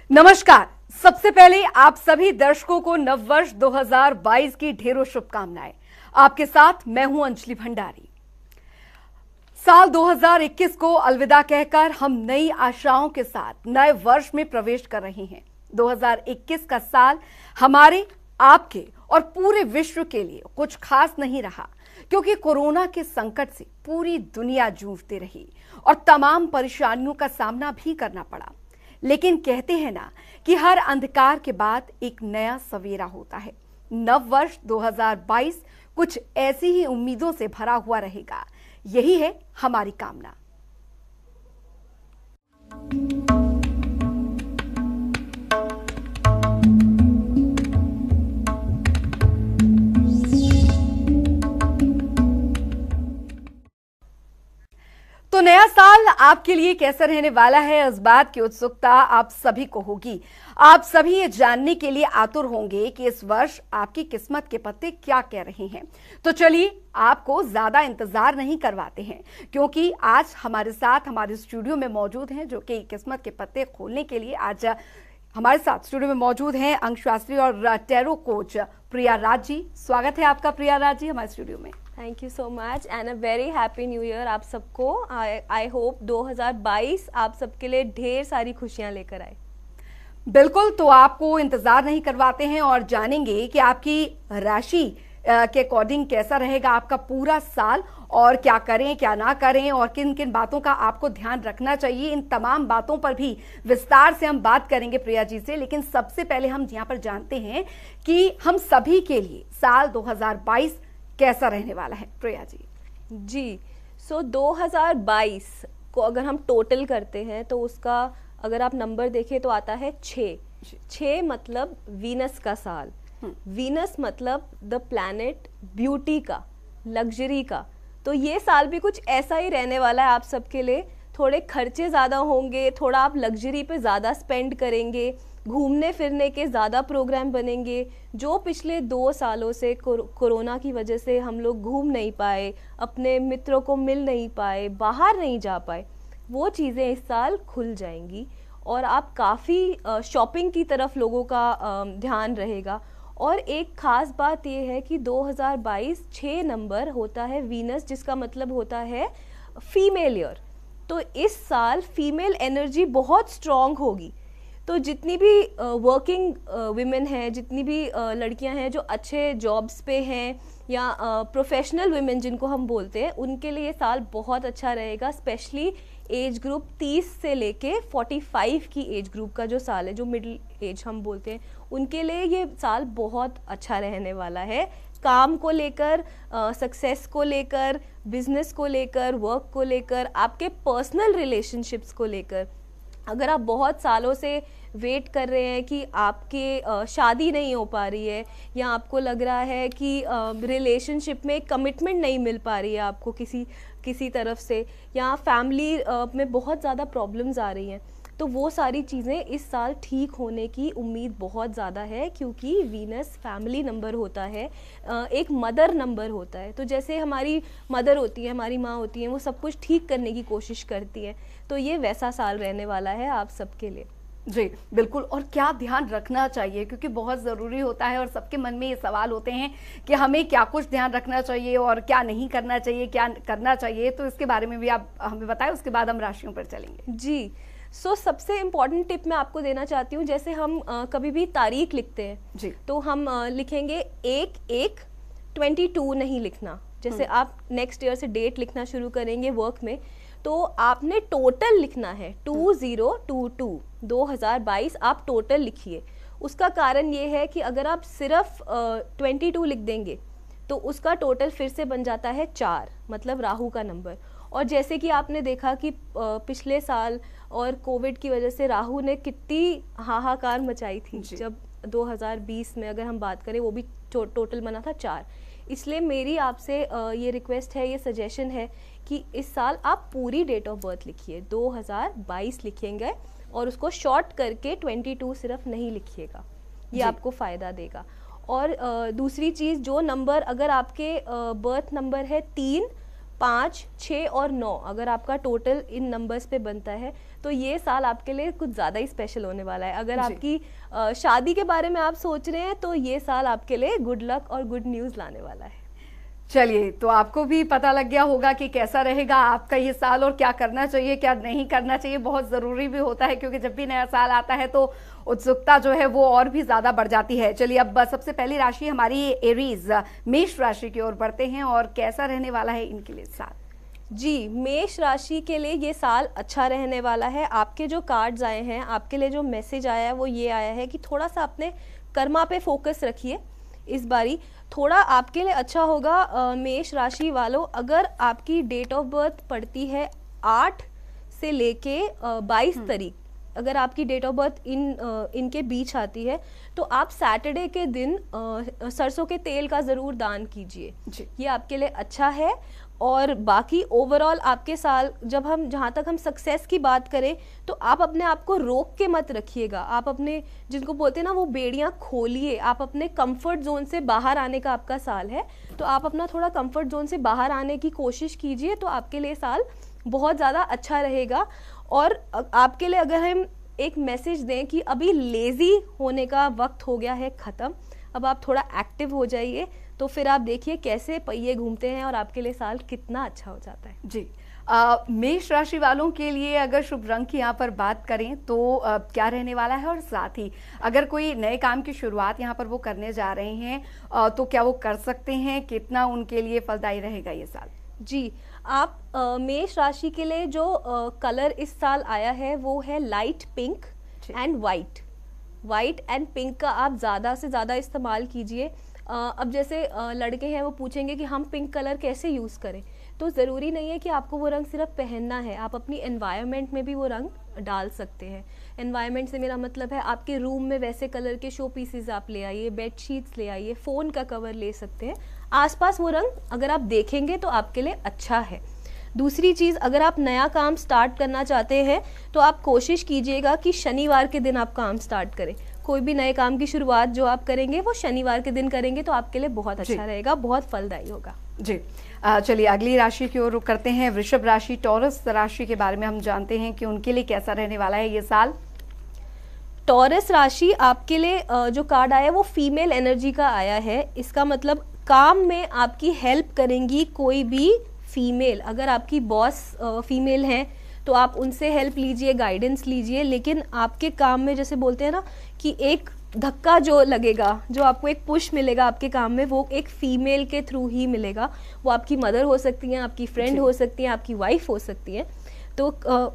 नमस्कार। सबसे पहले आप सभी दर्शकों को नववर्ष 2022 की ढेरों शुभकामनाएं। आपके साथ मैं हूं अंजलि भंडारी। साल 2021 को अलविदा कहकर हम नई आशाओं के साथ नए वर्ष में प्रवेश कर रहे हैं। 2021 का साल हमारे, आपके और पूरे विश्व के लिए कुछ खास नहीं रहा, क्योंकि कोरोना के संकट से पूरी दुनिया जूझती रही और तमाम परेशानियों का सामना भी करना पड़ा। लेकिन कहते हैं ना कि हर अंधकार के बाद एक नया सवेरा होता है। नव वर्ष 2022 कुछ ऐसी ही उम्मीदों से भरा हुआ रहेगा, यही है हमारी कामना। तो नया साल आपके लिए कैसा रहने वाला है, इस बात की उत्सुकता आप सभी को होगी। आप सभी ये जानने के लिए आतुर होंगे कि इस वर्ष आपकी किस्मत के पत्ते क्या कह रहे हैं। तो चलिए आपको ज्यादा इंतजार नहीं करवाते हैं, क्योंकि आज हमारे साथ हमारे स्टूडियो में मौजूद हैं जो कि किस्मत के पत्ते खोलने के लिए आज हमारे साथ स्टूडियो में मौजूद हैं अंक शास्त्री और टैरो कोच प्रिया राज जी। स्वागत है आपका प्रिया राज जी हमारे स्टूडियो में। Thank you so much and a very happy new year आप सबको। आई होप 2022 आप सबके लिए ढेर सारी खुशियां लेकर आए। बिल्कुल, तो आपको इंतजार नहीं करवाते हैं और जानेंगे कि आपकी राशि के अकॉर्डिंग कैसा रहेगा आपका पूरा साल, और क्या करें क्या ना करें और किन किन बातों का आपको ध्यान रखना चाहिए। इन तमाम बातों पर भी विस्तार से हम बात करेंगे प्रिया जी से। लेकिन सबसे पहले हम यहाँ पर जानते हैं कि हम सभी के लिए साल 2022 कैसा रहने वाला है प्रिया जी। जी, सो 2022 को अगर हम टोटल करते हैं तो उसका अगर आप नंबर देखें तो आता है 6 मतलब वीनस का साल। वीनस मतलब द प्लैनेट ब्यूटी का, लग्जरी का। तो ये साल भी कुछ ऐसा ही रहने वाला है आप सबके लिए। थोड़े खर्चे ज़्यादा होंगे, थोड़ा आप लग्जरी पे ज़्यादा स्पेंड करेंगे, घूमने फिरने के ज़्यादा प्रोग्राम बनेंगे। जो पिछले 2 सालों से कोरोना की वजह से हम लोग घूम नहीं पाए, अपने मित्रों को मिल नहीं पाए, बाहर नहीं जा पाए, वो चीज़ें इस साल खुल जाएंगी और आप काफ़ी शॉपिंग की तरफ लोगों का ध्यान रहेगा। और एक ख़ास बात ये है कि 2022 6 नंबर होता है वीनस, जिसका मतलब होता है फीमेल ईयर। तो इस साल फीमेल एनर्जी बहुत स्ट्रॉन्ग होगी। तो जितनी भी वर्किंग विमेन हैं, जितनी भी लड़कियां हैं जो अच्छे जॉब्स पे हैं या प्रोफेशनल विमेन जिनको हम बोलते हैं, उनके लिए ये साल बहुत अच्छा रहेगा। स्पेशली एज ग्रुप 30 से लेके 45 की एज ग्रुप का जो साल है, जो मिडिल एज हम बोलते हैं, उनके लिए ये साल बहुत अच्छा रहने वाला है। काम को लेकर, सक्सेस को लेकर, बिजनेस को लेकर, वर्क को लेकर, आपके पर्सनल रिलेशनशिप्स को लेकर। अगर आप बहुत सालों से वेट कर रहे हैं कि आपके शादी नहीं हो पा रही है, या आपको लग रहा है कि रिलेशनशिप में कमिटमेंट नहीं मिल पा रही है आपको किसी तरफ से, या फैमिली में बहुत ज़्यादा प्रॉब्लम्स आ रही हैं, तो वो सारी चीज़ें इस साल ठीक होने की उम्मीद बहुत ज़्यादा है। क्योंकि वीनस फैमिली नंबर होता है, एक मदर नंबर होता है। तो जैसे हमारी मदर होती है, हमारी माँ होती है, वो सब कुछ ठीक करने की कोशिश करती है। तो ये वैसा साल रहने वाला है आप सबके लिए। जी बिल्कुल। और क्या ध्यान रखना चाहिए, क्योंकि बहुत ज़रूरी होता है और सबके मन में ये सवाल होते हैं कि हमें क्या कुछ ध्यान रखना चाहिए और क्या नहीं करना चाहिए, क्या करना चाहिए। तो इसके बारे में भी आप हमें बताएं, उसके बाद हम राशियों पर चलेंगे। जी, सबसे इम्पॉर्टेंट टिप मैं आपको देना चाहती हूँ। जैसे हम कभी भी तारीख लिखते हैं जी, तो हम लिखेंगे 1/1/22 नहीं लिखना। जैसे आप नेक्स्ट ईयर से डेट लिखना शुरू करेंगे वर्क में, तो आपने टोटल लिखना है 2022 2022 आप टोटल लिखिए। उसका कारण ये है कि अगर आप सिर्फ 22 लिख देंगे तो उसका टोटल फिर से बन जाता है 4, मतलब राहु का नंबर। और जैसे कि आपने देखा कि पिछले साल और कोविड की वजह से राहु ने कितनी हाहाकार मचाई थी। जब 2020 में अगर हम बात करें, वो भी टोटल बना था 4। इसलिए मेरी आपसे ये रिक्वेस्ट है, ये सजेशन है कि इस साल आप पूरी डेट ऑफ बर्थ लिखिए, 2022 लिखेंगे और उसको शॉर्ट करके 22 सिर्फ नहीं लिखिएगा, ये आपको फ़ायदा देगा। और दूसरी चीज़, जो नंबर अगर आपके बर्थ नंबर है 3, 5, 6 और 9 अगर आपका टोटल इन नंबर्स पे बनता है तो ये साल आपके लिए कुछ ज़्यादा ही स्पेशल होने वाला है। अगर आपकी शादी के बारे में आप सोच रहे हैं तो ये साल आपके लिए गुड लक और गुड न्यूज़ लाने वाला है। चलिए, तो आपको भी पता लग गया होगा कि कैसा रहेगा आपका ये साल और क्या करना चाहिए क्या नहीं करना चाहिए। बहुत ज़रूरी भी होता है क्योंकि जब भी नया साल आता है तो उत्सुकता जो है वो और भी ज़्यादा बढ़ जाती है। चलिए, अब सबसे पहली राशि हमारी एरीज मेष राशि की ओर बढ़ते हैं और कैसा रहने वाला है इनके लिए साल। जी, मेष राशि के लिए ये साल अच्छा रहने वाला है। आपके जो कार्ड्स आए हैं, आपके लिए जो मैसेज आया है वो ये आया है कि थोड़ा सा अपने कर्मा पे फोकस रखिए। इस बारी थोड़ा आपके लिए अच्छा होगा मेष राशि वालों। अगर आपकी डेट ऑफ बर्थ पड़ती है 8 से लेके 22 तारीख, अगर आपकी डेट ऑफ बर्थ इनके बीच आती है तो आप सैटरडे के दिन सरसों के तेल का ज़रूर दान कीजिए, ये आपके लिए अच्छा है। और बाकी ओवरऑल आपके साल जहाँ तक हम सक्सेस की बात करें तो आप अपने आप को रोक के मत रखिएगा। आप अपने, जिनको बोलते हैं ना, वो बेड़ियाँ खोलिए। आप अपने कंफर्ट जोन से बाहर आने का आपका साल है, तो आप अपना थोड़ा कंफर्ट जोन से बाहर आने की कोशिश कीजिए, तो आपके लिए साल बहुत ज़्यादा अच्छा रहेगा। और आपके लिए अगर हम एक मैसेज दें कि अभी लेज़ी होने का वक्त हो गया है ख़त्म, अब आप थोड़ा एक्टिव हो जाइए, तो फिर आप देखिए कैसे पहिए घूमते हैं और आपके लिए साल कितना अच्छा हो जाता है। जी, मेष राशि वालों के लिए अगर शुभ रंग की यहाँ पर बात करें तो क्या रहने वाला है, और साथ ही अगर कोई नए काम की शुरुआत यहाँ पर वो करने जा रहे हैं तो क्या वो कर सकते हैं, कितना उनके लिए फलदायी रहेगा ये साल। जी, आप मेष राशि के लिए जो कलर इस साल आया है वो है light pink and white and pink का आप ज़्यादा से ज़्यादा इस्तेमाल कीजिए। अब जैसे लड़के हैं वो पूछेंगे कि हम पिंक कलर कैसे यूज़ करें, तो ज़रूरी नहीं है कि आपको वो रंग सिर्फ पहनना है, आप अपनी एनवायरनमेंट में भी वो रंग डाल सकते हैं। एनवायरनमेंट से मेरा मतलब है आपके रूम में वैसे कलर के शो पीसेस आप ले आइए, बेड शीट्स ले आइए, फ़ोन का कवर ले सकते हैं। आसपास वो रंग अगर आप देखेंगे तो आपके लिए अच्छा है। दूसरी चीज़, अगर आप नया काम स्टार्ट करना चाहते हैं तो आप कोशिश कीजिएगा कि शनिवार के दिन आप काम स्टार्ट करें। कोई भी नए काम की शुरुआत जो आप करेंगे वो शनिवार के दिन करेंगे तो आपके लिए बहुत अच्छा रहेगा, बहुत फलदायी होगा। जी, चलिए अगली राशि की ओर रुख करते हैं। वृषभ राशि, टॉरस राशि के बारे में हम जानते हैं कि उनके लिए कैसा रहने वाला है ये साल। टॉरस राशि आपके लिए जो कार्ड आया है वो फीमेल एनर्जी का आया है। इसका मतलब काम में आपकी हेल्प करेंगी कोई भी फीमेल। अगर आपकी बॉस फीमेल हैं तो आप उनसे हेल्प लीजिए, गाइडेंस लीजिए, लेकिन आपके काम में जैसे बोलते हैं ना कि एक धक्का जो लगेगा, जो आपको एक पुश मिलेगा आपके काम में, वो एक फीमेल के थ्रू ही मिलेगा। वो आपकी मदर हो सकती हैं, आपकी फ्रेंड हो सकती हैं, आपकी वाइफ हो सकती हैं। तो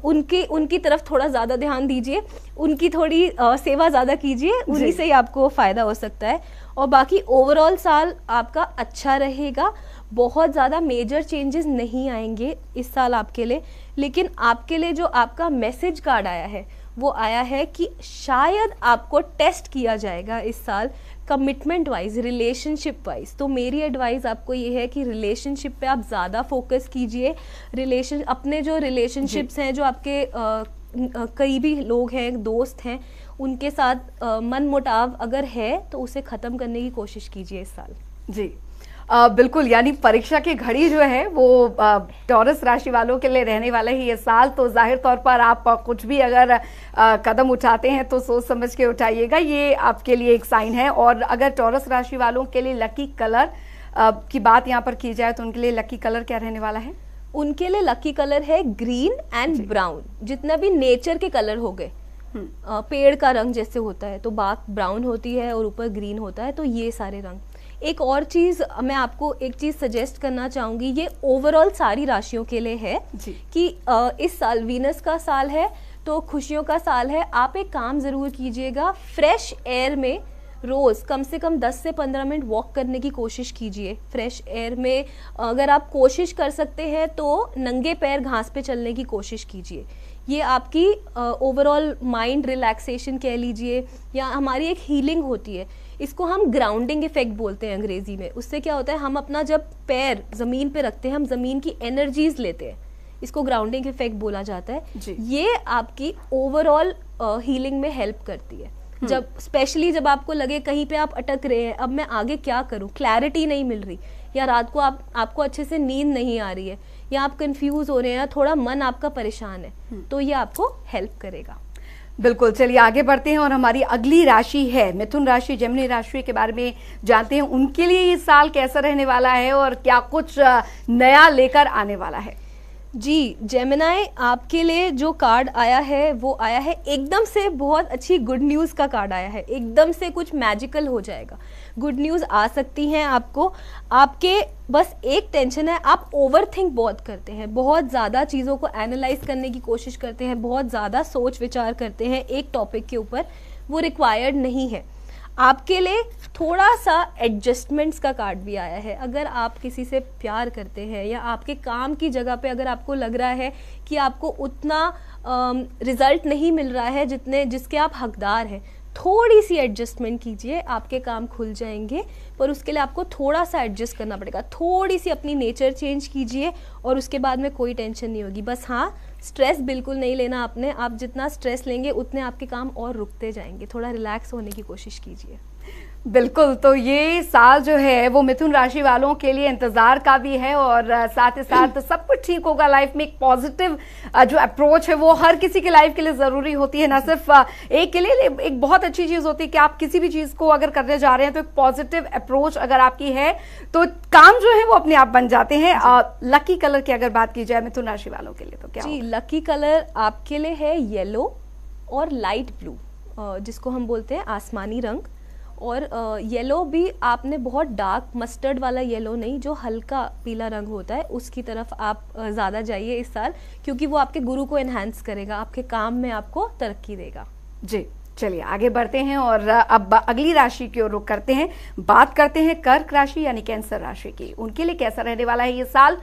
उनकी तरफ थोड़ा ज़्यादा ध्यान दीजिए, उनकी थोड़ी सेवा ज़्यादा कीजिए, उन्हीं से ही आपको फ़ायदा हो सकता है। और बाकी ओवरऑल साल आपका अच्छा रहेगा, बहुत ज़्यादा मेजर चेंजेस नहीं आएंगे इस साल आपके लिए। लेकिन आपके लिए जो आपका मैसेज कार्ड आया है वो आया है कि शायद आपको टेस्ट किया जाएगा इस साल कमिटमेंट वाइज, रिलेशनशिप वाइज। तो मेरी एडवाइस आपको ये है कि रिलेशनशिप पे आप ज़्यादा फोकस कीजिए। अपने जो रिलेशनशिप्स हैं, जो आपके करीबी लोग हैं, दोस्त हैं, उनके साथ मन मुटाव अगर है तो उसे ख़त्म करने की कोशिश कीजिए इस साल। जी, बिल्कुल, यानी परीक्षा की घड़ी जो है वो टॉरस राशि वालों के लिए रहने वाला है ये साल। तो जाहिर तौर पर आप कुछ भी अगर कदम उठाते हैं तो सोच समझ के उठाइएगा, ये आपके लिए एक साइन है। और अगर टॉरस राशि वालों के लिए लकी कलर की बात यहाँ पर की जाए तो उनके लिए लकी कलर क्या रहने वाला है। उनके लिए लकी कलर है ग्रीन एंड ब्राउन। जितना भी नेचर के कलर हो गए, पेड़ का रंग जैसे होता है तो बात ब्राउन होती है और ऊपर ग्रीन होता है, तो ये सारे रंग। एक और चीज़ मैं आपको एक चीज़ सजेस्ट करना चाहूँगी, ये ओवरऑल सारी राशियों के लिए है कि इस साल वीनस का साल है तो खुशियों का साल है। आप एक काम ज़रूर कीजिएगा, फ्रेश एयर में रोज़ कम से कम 10 से 15 मिनट वॉक करने की कोशिश कीजिए। फ्रेश एयर में अगर आप कोशिश कर सकते हैं तो नंगे पैर घास पे चलने की कोशिश कीजिए। ये आपकी ओवरऑल माइंड रिलैक्सेशन कह लीजिए, या हमारी एक हीलिंग होती है। इसको हम ग्राउंडिंग इफेक्ट बोलते हैं अंग्रेजी में। उससे क्या होता है, हम अपना जब पैर ज़मीन पे रखते हैं हम ज़मीन की एनर्जीज लेते हैं, इसको ग्राउंडिंग इफेक्ट बोला जाता है। ये आपकी ओवरऑल हीलिंग में हेल्प करती है। जब स्पेशली जब आपको लगे कहीं पे आप अटक रहे हैं, अब मैं आगे क्या करूं, क्लैरिटी नहीं मिल रही, या रात को आपको अच्छे से नींद नहीं आ रही है, या आप कंफ्यूज हो रहे हैं, थोड़ा मन आपका परेशान है, तो ये आपको हेल्प करेगा। बिल्कुल, चलिए आगे बढ़ते हैं और हमारी अगली राशि है मिथुन राशि, जेमिनी राशि के बारे में जानते हैं। उनके लिए ये साल कैसा रहने वाला है और क्या कुछ नया लेकर आने वाला है? जी, जेमिनाई, आपके लिए जो कार्ड आया है वो आया है एकदम से बहुत अच्छी गुड न्यूज़ का कार्ड आया है। एकदम से कुछ मैजिकल हो जाएगा, गुड न्यूज़ आ सकती हैं आपको। आपके बस एक टेंशन है, आप ओवरथिंक बहुत करते हैं, बहुत ज़्यादा चीज़ों को एनालाइज करने की कोशिश करते हैं, बहुत ज़्यादा सोच विचार करते हैं एक टॉपिक के ऊपर, वो रिक्वायर्ड नहीं है। आपके लिए थोड़ा सा एडजस्टमेंट्स का कार्ड भी आया है। अगर आप किसी से प्यार करते हैं या आपके काम की जगह पे अगर आपको लग रहा है कि आपको उतना रिजल्ट नहीं मिल रहा है जिसके आप हकदार हैं, थोड़ी सी एडजस्टमेंट कीजिए, आपके काम खुल जाएंगे। पर उसके लिए आपको थोड़ा सा एडजस्ट करना पड़ेगा, थोड़ी सी अपनी नेचर चेंज कीजिए और उसके बाद में कोई टेंशन नहीं होगी। बस हाँ, स्ट्रेस बिल्कुल नहीं लेना आपने, आप जितना स्ट्रेस लेंगे उतने आपके काम और रुकते जाएंगे। थोड़ा रिलैक्स होने की कोशिश कीजिए। बिल्कुल, तो ये साल जो है वो मिथुन राशि वालों के लिए इंतजार का भी है और साथ ही साथ सब कुछ ठीक होगा लाइफ में। एक पॉजिटिव जो अप्रोच है वो हर किसी के लाइफ के लिए जरूरी होती है, ना सिर्फ एक के लिए। एक बहुत अच्छी चीज होती है कि आप किसी भी चीज को अगर करने जा रहे हैं तो एक पॉजिटिव अप्रोच अगर आपकी है तो काम जो है वो अपने आप बन जाते हैं। लकी कलर की अगर बात की जाए मिथुन राशि वालों के लिए तो क्या? जी, लकी कलर आपके लिए है येलो और लाइट ब्लू, जिसको हम बोलते हैं आसमानी रंग। और येलो भी आपने बहुत डार्क मस्टर्ड वाला येलो नहीं, जो हल्का पीला रंग होता है उसकी तरफ आप ज़्यादा जाइए इस साल, क्योंकि वो आपके गुरु को एनहांस करेगा, आपके काम में आपको तरक्की देगा। जी, चलिए आगे बढ़ते हैं और अब अगली राशि की ओर रुख करते हैं। बात करते हैं कर्क राशि यानी कैंसर राशि की। उनके लिए कैसा रहने वाला है ये साल?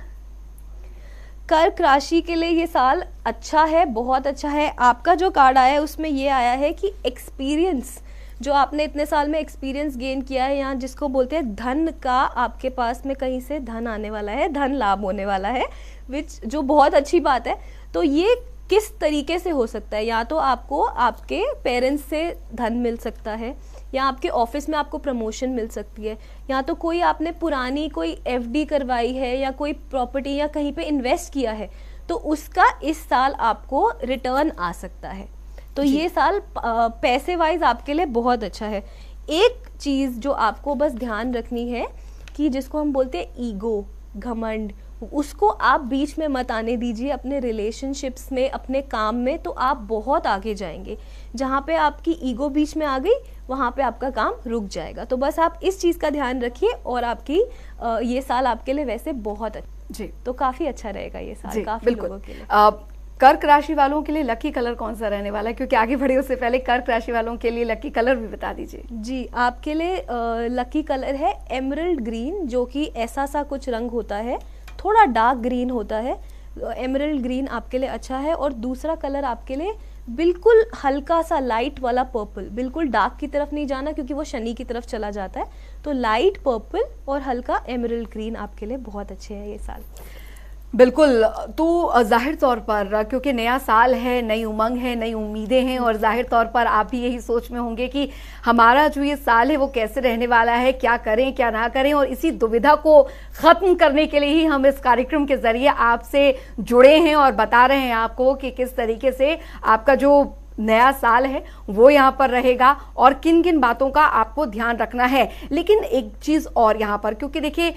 कर्क राशि के लिए ये साल अच्छा है, बहुत अच्छा है। आपका जो कार्ड आया है उसमें ये आया है कि एक्सपीरियंस, जो आपने इतने साल में एक्सपीरियंस गेन किया है, यहाँ जिसको बोलते हैं धन का, आपके पास में कहीं से धन आने वाला है, धन लाभ होने वाला है, जो बहुत अच्छी बात है। तो ये किस तरीके से हो सकता है? या तो आपको आपके पेरेंट्स से धन मिल सकता है, या आपके ऑफिस में आपको प्रमोशन मिल सकती है, या तो कोई आपने पुरानी कोई एफडी करवाई है या कोई प्रॉपर्टी या कहीं पे इन्वेस्ट किया है, तो उसका इस साल आपको रिटर्न आ सकता है। तो ये साल पैसे वाइज आपके लिए बहुत अच्छा है। एक चीज जो आपको बस ध्यान रखनी है कि जिसको हम बोलते हैं ईगो, घमंड, उसको आप बीच में मत आने दीजिए अपने रिलेशनशिप्स में, अपने काम में, तो आप बहुत आगे जाएंगे। जहाँ पे आपकी ईगो बीच में आ गई वहाँ पे आपका काम रुक जाएगा। तो बस आप इस चीज़ का ध्यान रखिए और आपकी ये साल आपके लिए वैसे बहुत अच्छा, जी, तो काफ़ी अच्छा रहेगा ये साल काफ़ी लोगों के लिए। कर्क राशि वालों के लिए लकी कलर कौन सा रहने वाला है? क्योंकि आगे बढ़े उससे पहले कर्क राशि वालों के लिए लकी कलर भी बता दीजिए। जी, आपके लिए लकी कलर है एमरल्ड ग्रीन, जो कि ऐसा सा कुछ रंग होता है, थोड़ा डार्क ग्रीन होता है। एमरल्ड ग्रीन आपके लिए अच्छा है। और दूसरा कलर आपके लिए बिल्कुल हल्का सा लाइट वाला पर्पल, बिल्कुल डार्क की तरफ नहीं जाना क्योंकि वो शनि की तरफ चला जाता है। तो लाइट पर्पल और हल्का एमरल्ड ग्रीन आपके लिए बहुत अच्छे हैं ये साल। बिल्कुल, तो जाहिर तौर पर क्योंकि नया साल है, नई उमंग है, नई उम्मीदें हैं और जाहिर तौर पर आप भी यही सोच में होंगे कि हमारा जो ये साल है वो कैसे रहने वाला है, क्या करें क्या ना करें। और इसी दुविधा को खत्म करने के लिए ही हम इस कार्यक्रम के जरिए आपसे जुड़े हैं और बता रहे हैं आपको कि किस तरीके से आपका जो नया साल है वो यहाँ पर रहेगा और किन किन बातों का आपको ध्यान रखना है। लेकिन एक चीज और यहाँ पर, क्योंकि देखिए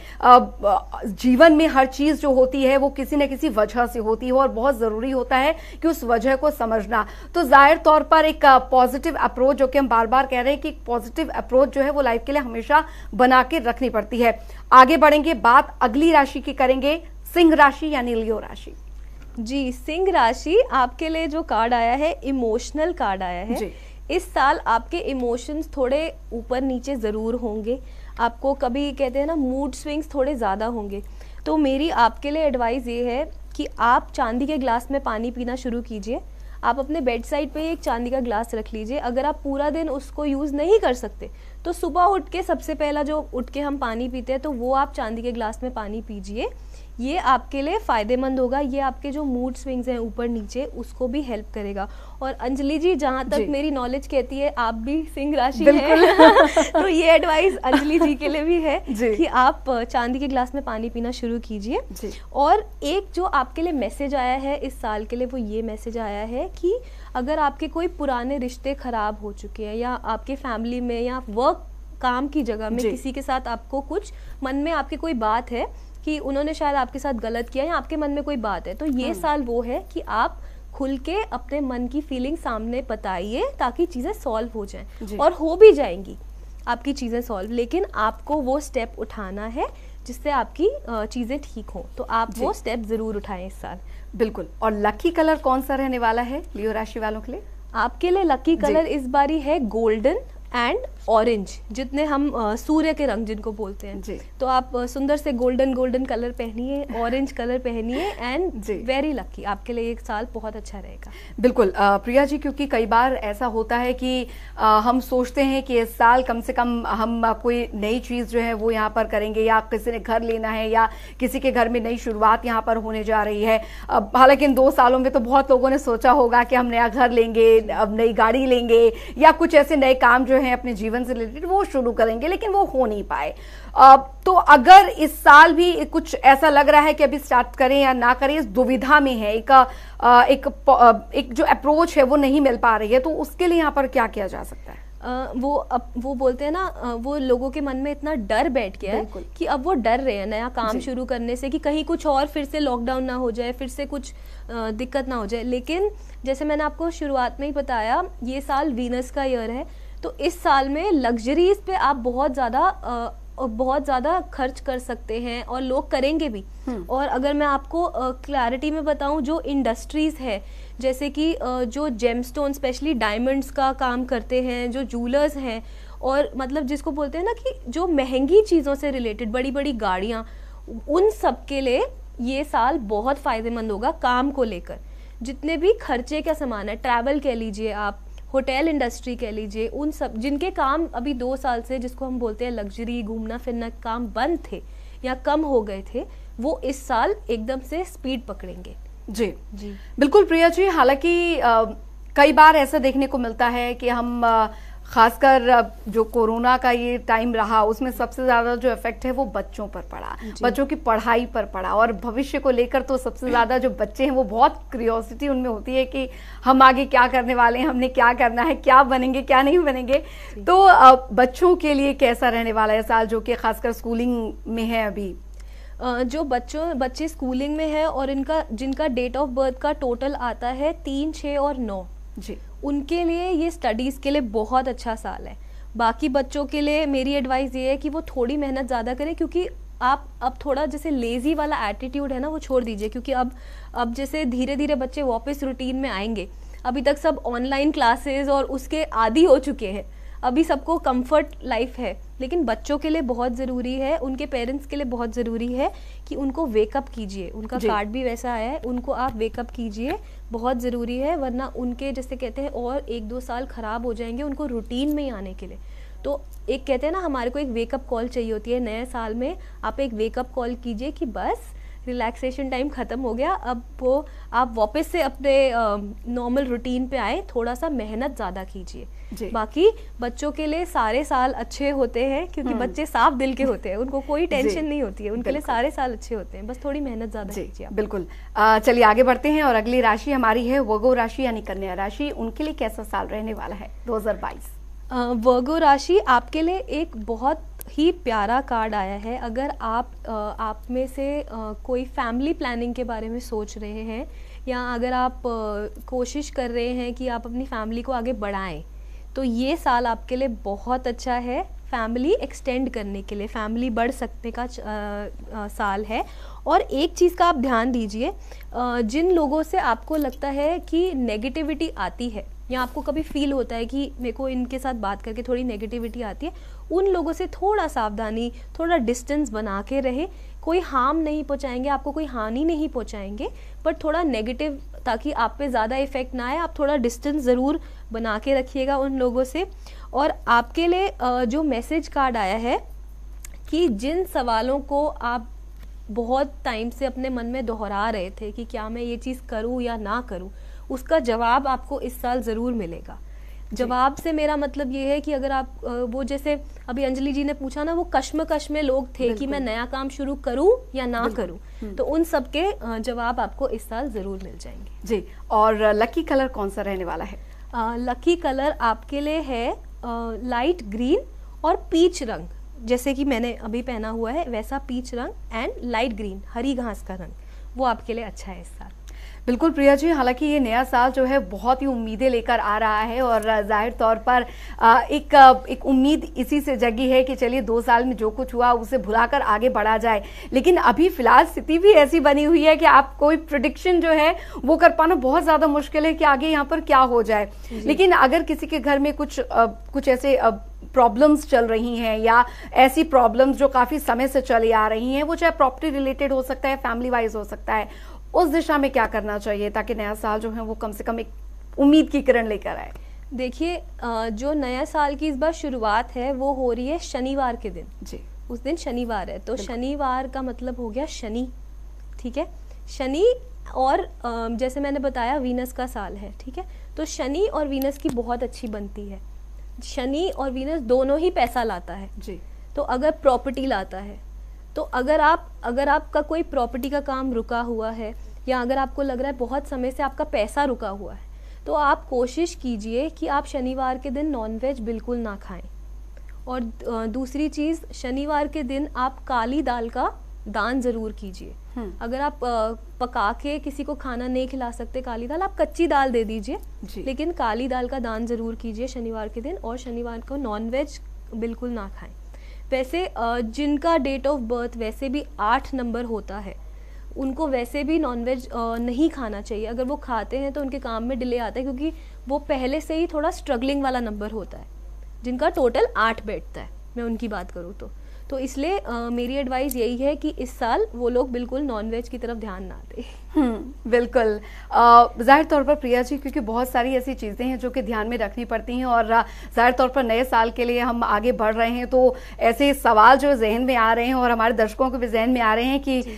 जीवन में हर चीज जो होती है वो किसी न किसी वजह से होती है और बहुत जरूरी होता है कि उस वजह को समझना। तो जाहिर तौर पर एक पॉजिटिव अप्रोच, जो कि हम बार बार कह रहे हैं कि पॉजिटिव अप्रोच जो है वो लाइफ के लिए हमेशा बना के रखनी पड़ती है। आगे बढ़ेंगे, बात अगली राशि की करेंगे, सिंह राशि यानी लियो राशि। जी, सिंह राशि आपके लिए जो कार्ड आया है इमोशनल कार्ड आया है। इस साल आपके इमोशंस थोड़े ऊपर नीचे ज़रूर होंगे। आपको कभी कहते हैं ना मूड स्विंग्स थोड़े ज़्यादा होंगे। तो मेरी आपके लिए एडवाइस ये है कि आप चांदी के ग्लास में पानी पीना शुरू कीजिए। आप अपने बेड साइड पे एक चांदी का ग्लास रख लीजिए। अगर आप पूरा दिन उसको यूज़ नहीं कर सकते तो सुबह उठ के सबसे पहला जो उठ के हम पानी पीते हैं तो वो आप चांदी के ग्लास में पानी पीजिए। ये आपके लिए फ़ायदेमंद होगा, ये आपके जो मूड स्विंग्स हैं ऊपर नीचे उसको भी हेल्प करेगा। और अंजलि जी, जहाँ तक मेरी नॉलेज कहती है आप भी सिंह राशि हैं तो ये एडवाइस अंजलि जी के लिए भी है कि आप चांदी के ग्लास में पानी पीना शुरू कीजिए। और एक जो आपके लिए मैसेज आया है इस साल के लिए, वो ये मैसेज आया है कि अगर आपके कोई पुराने रिश्ते खराब हो चुके हैं, या आपके फैमिली में या वर्क काम की जगह में किसी के साथ आपको कुछ मन में आपकी कोई बात है कि उन्होंने शायद आपके साथ गलत किया, या आपके मन में कोई बात है, तो ये साल वो है कि आप खुल के अपने मन की फीलिंग सामने बताइए ताकि चीज़ें सॉल्व हो जाएं। और हो भी जाएंगी आपकी चीज़ें सॉल्व, लेकिन आपको वो स्टेप उठाना है जिससे आपकी चीज़ें ठीक हो। तो आप वो स्टेप ज़रूर उठाएं इस साल। बिल्कुल। और लकी कलर कौन सा रहने वाला है लियो राशि वालों के लिए? आपके लिए लकी कलर इस बारी है गोल्डन एंड ऑरेंज, जितने हम सूर्य के रंग जिनको बोलते हैं जी। तो आप सुंदर से गोल्डन कलर पहनिए, ऑरेंज कलर पहनिए एंड वेरी लकी। आपके लिए एक साल बहुत अच्छा रहेगा। बिल्कुल प्रिया जी, क्योंकि कई बार ऐसा होता है कि हम सोचते हैं कि इस साल कम से कम हम कोई नई चीज़ जो है वो यहाँ पर करेंगे, या किसी ने घर लेना है, या किसी के घर में नई शुरुआत यहाँ पर होने जा रही है। हालांकि इन 2 सालों में तो बहुत लोगों ने सोचा होगा कि हम नया घर लेंगे, अब नई गाड़ी लेंगे, या कुछ ऐसे नए काम जो है अपने जीवन से रिलेटेड वो शुरू करेंगे, लेकिन वो हो नहीं पाए। तो अगर इस साल भी कुछ ऐसा लग रहा है कि अभी स्टार्ट करें या ना करें, इस दुविधा में है, एक जो अप्रोच है वो नहीं मिल पा रही है, तो उसके लिए यहाँ पर क्या किया जा सकता है? वो बोलते हैं ना, वो लोगों के मन में इतना डर बैठ गया है कि अब वो डर रहे हैं नया काम शुरू करने से, कि कहीं कुछ और फिर से लॉकडाउन ना हो जाए, फिर से कुछ दिक्कत ना हो जाए। लेकिन जैसे मैंने आपको शुरुआत में ही बताया, ये साल वीनस का ईयर है, तो इस साल में लग्जरीज पे आप बहुत ज़्यादा खर्च कर सकते हैं, और लोग करेंगे भी। और अगर मैं आपको क्लैरिटी में बताऊं, जो इंडस्ट्रीज है जैसे कि जो जेमस्टोन स्पेशली डायमंड्स का काम करते हैं, जो जूलर्स हैं, और मतलब जिसको बोलते हैं ना कि जो महंगी चीज़ों से रिलेटेड बड़ी बड़ी गाड़ियाँ, उन सब के लिए ये साल बहुत फ़ायदेमंद होगा काम को लेकर। जितने भी खर्चे का सामान है, ट्रैवल कह लीजिए आप, होटल इंडस्ट्री कह लीजिए, उन सब जिनके काम अभी 2 साल से, जिसको हम बोलते हैं लग्जरी घूमना फिरना काम बंद थे या कम हो गए थे, वो इस साल एकदम से स्पीड पकड़ेंगे। जी जी बिल्कुल प्रिया जी। हालांकि कई बार ऐसा देखने को मिलता है कि हम खासकर जो कोरोना का ये टाइम रहा, उसमें सबसे ज्यादा जो इफेक्ट है वो बच्चों पर पड़ा, बच्चों की पढ़ाई पर पड़ा, और भविष्य को लेकर तो सबसे ज्यादा जो बच्चे हैं वो बहुत क्यूरियोसिटी उनमें होती है कि हम आगे क्या करने वाले हैं, हमने क्या करना है, क्या बनेंगे क्या नहीं बनेंगे। तो बच्चों के लिए कैसा रहने वाला है साल, जो कि खासकर स्कूलिंग में है अभी? जो बच्चे स्कूलिंग में है और जिनका डेट ऑफ बर्थ का टोटल आता है 3, 6 और 9 जी, उनके लिए ये स्टडीज़ के लिए बहुत अच्छा साल है। बाकी बच्चों के लिए मेरी एडवाइस ये है कि वो थोड़ी मेहनत ज़्यादा करें, क्योंकि आप अब थोड़ा जैसे लेज़ी वाला एटीट्यूड है ना, वो छोड़ दीजिए, क्योंकि अब जैसे धीरे धीरे बच्चे वापस रूटीन में आएंगे। अभी तक सब ऑनलाइन क्लासेस और उसके आदी हो चुके हैं, अभी सबको कंफर्ट लाइफ है, लेकिन बच्चों के लिए बहुत ज़रूरी है, उनके पेरेंट्स के लिए बहुत ज़रूरी है कि उनको वेकअप कीजिए। उनका कार्ड भी वैसा आया है, उनको आप वेकअप कीजिए, बहुत ज़रूरी है, वरना उनके जैसे कहते हैं और 1-2 साल ख़राब हो जाएंगे उनको रूटीन में ही आने के लिए। तो एक कहते हैं ना, हमारे को एक वेकअप कॉल चाहिए होती है नए साल में, आप एक वेकअप कॉल कीजिए कि बस रिलैक्सेशन टाइम ख़त्म हो गया, अब वो आप वापस से अपने नॉर्मल रूटीन पे आए, थोड़ा सा मेहनत ज़्यादा कीजिए। बाकी बच्चों के लिए सारे साल अच्छे होते हैं, क्योंकि बच्चे साफ दिल के होते हैं, उनको कोई टेंशन नहीं होती है, उनके लिए सारे साल अच्छे होते हैं, बस थोड़ी मेहनत ज़्यादा कीजिए। बिल्कुल। चलिए आगे बढ़ते हैं, और अगली राशि हमारी है वर्गो राशि यानी कन्या राशि। उनके लिए कैसा साल रहने वाला है 2022? वर्गो राशि आपके लिए एक बहुत ही प्यारा कार्ड आया है। अगर आप में से कोई फैमिली प्लानिंग के बारे में सोच रहे हैं, या अगर आप कोशिश कर रहे हैं कि आप अपनी फैमिली को आगे बढ़ाएं, तो ये साल आपके लिए बहुत अच्छा है फैमिली एक्सटेंड करने के लिए, फैमिली बढ़ सकने का साल है। और एक चीज़ का आप ध्यान दीजिए, जिन लोगों से आपको लगता है कि नेगेटिविटी आती है, या आपको कभी फील होता है कि मेरे को इनके साथ बात करके थोड़ी नेगेटिविटी आती है, उन लोगों से थोड़ा सावधानी, थोड़ा डिस्टेंस बना के रहे। कोई हार्म नहीं पहुंचाएंगे, आपको कोई हानि नहीं पहुंचाएंगे, बट थोड़ा नेगेटिव, ताकि आप पे ज़्यादा इफेक्ट ना आए, आप थोड़ा डिस्टेंस ज़रूर बना के रखिएगा उन लोगों से। और आपके लिए जो मैसेज कार्ड आया है कि जिन सवालों को आप बहुत टाइम से अपने मन में दोहरा रहे थे कि क्या मैं ये चीज़ करूं या ना करूं, उसका जवाब आपको इस साल ज़रूर मिलेगा। जवाब से मेरा मतलब ये है कि अगर आप वो जैसे अभी अंजलि जी ने पूछा ना, वो कश्मकश में लोग थे कि मैं नया काम शुरू करूं या ना करूं, तो उन सब के जवाब आपको इस साल ज़रूर मिल जाएंगे जी। और लकी कलर कौन सा रहने वाला है? लकी कलर आपके लिए है लाइट ग्रीन और पीच रंग, जैसे कि मैंने अभी पहना हुआ है वैसा पीच रंग एंड लाइट ग्रीन हरी घास का रंग, वो आपके लिए अच्छा है इस साल। बिल्कुल प्रिया जी, हालांकि ये नया साल जो है बहुत ही उम्मीदें लेकर आ रहा है और जाहिर तौर पर एक उम्मीद इसी से जगी है कि चलिए 2 साल में जो कुछ हुआ उसे भुलाकर आगे बढ़ा जाए। लेकिन अभी फिलहाल स्थिति भी ऐसी बनी हुई है कि आप कोई प्रेडिक्शन जो है वो कर पाना बहुत ज्यादा मुश्किल है कि आगे यहाँ पर क्या हो जाए। लेकिन अगर किसी के घर में कुछ ऐसे प्रॉब्लम्स चल रही हैं या ऐसी प्रॉब्लम्स जो काफी समय से चली आ रही हैं, वो चाहे प्रॉपर्टी रिलेटेड हो सकता है, फैमिली वाइज हो सकता है, उस दिशा में क्या करना चाहिए ताकि नया साल जो है वो कम से कम एक उम्मीद की किरण लेकर आए? देखिए, जो नया साल की इस बार शुरुआत है वो हो रही है शनिवार के दिन जी। उस दिन शनिवार है, तो शनिवार का मतलब हो गया शनि, ठीक है। शनि और जैसे मैंने बताया वीनस का साल है, ठीक है। तो शनि और वीनस की बहुत अच्छी बनती है। शनि और वीनस दोनों ही पैसा लाता है जी। तो अगर प्रॉपर्टी लाता है, तो अगर आपका कोई प्रॉपर्टी का काम रुका हुआ है या अगर आपको लग रहा है बहुत समय से आपका पैसा रुका हुआ है, तो आप कोशिश कीजिए कि आप शनिवार के दिन नॉनवेज बिल्कुल ना खाएं। और दूसरी चीज़, शनिवार के दिन आप काली दाल का दान ज़रूर कीजिए। अगर आप पका के किसी को खाना नहीं खिला सकते काली दाल, आप कच्ची दाल दे दीजिए, लेकिन काली दाल का दान ज़रूर कीजिए शनिवार के दिन। और शनिवार को नॉनवेज बिल्कुल ना खाएं। वैसे जिनका डेट ऑफ बर्थ वैसे भी 8 नंबर होता है, उनको वैसे भी नॉनवेज नहीं खाना चाहिए। अगर वो खाते हैं तो उनके काम में डिले आता है, क्योंकि वो पहले से ही थोड़ा स्ट्रगलिंग वाला नंबर होता है, जिनका टोटल 8 बैठता है, मैं उनकी बात करूँ तो इसलिए मेरी एडवाइस यही है कि इस साल वो लोग बिल्कुल नॉनवेज की तरफ ध्यान ना दें। बिल्कुल। जाहिर तौर पर प्रिया जी, क्योंकि बहुत सारी ऐसी चीज़ें हैं जो कि ध्यान में रखनी पड़ती हैं और जाहिर तौर पर नए साल के लिए हम आगे बढ़ रहे हैं, तो ऐसे सवाल जो जहन में आ रहे हैं और हमारे दर्शकों के भी जहन में आ रहे हैं कि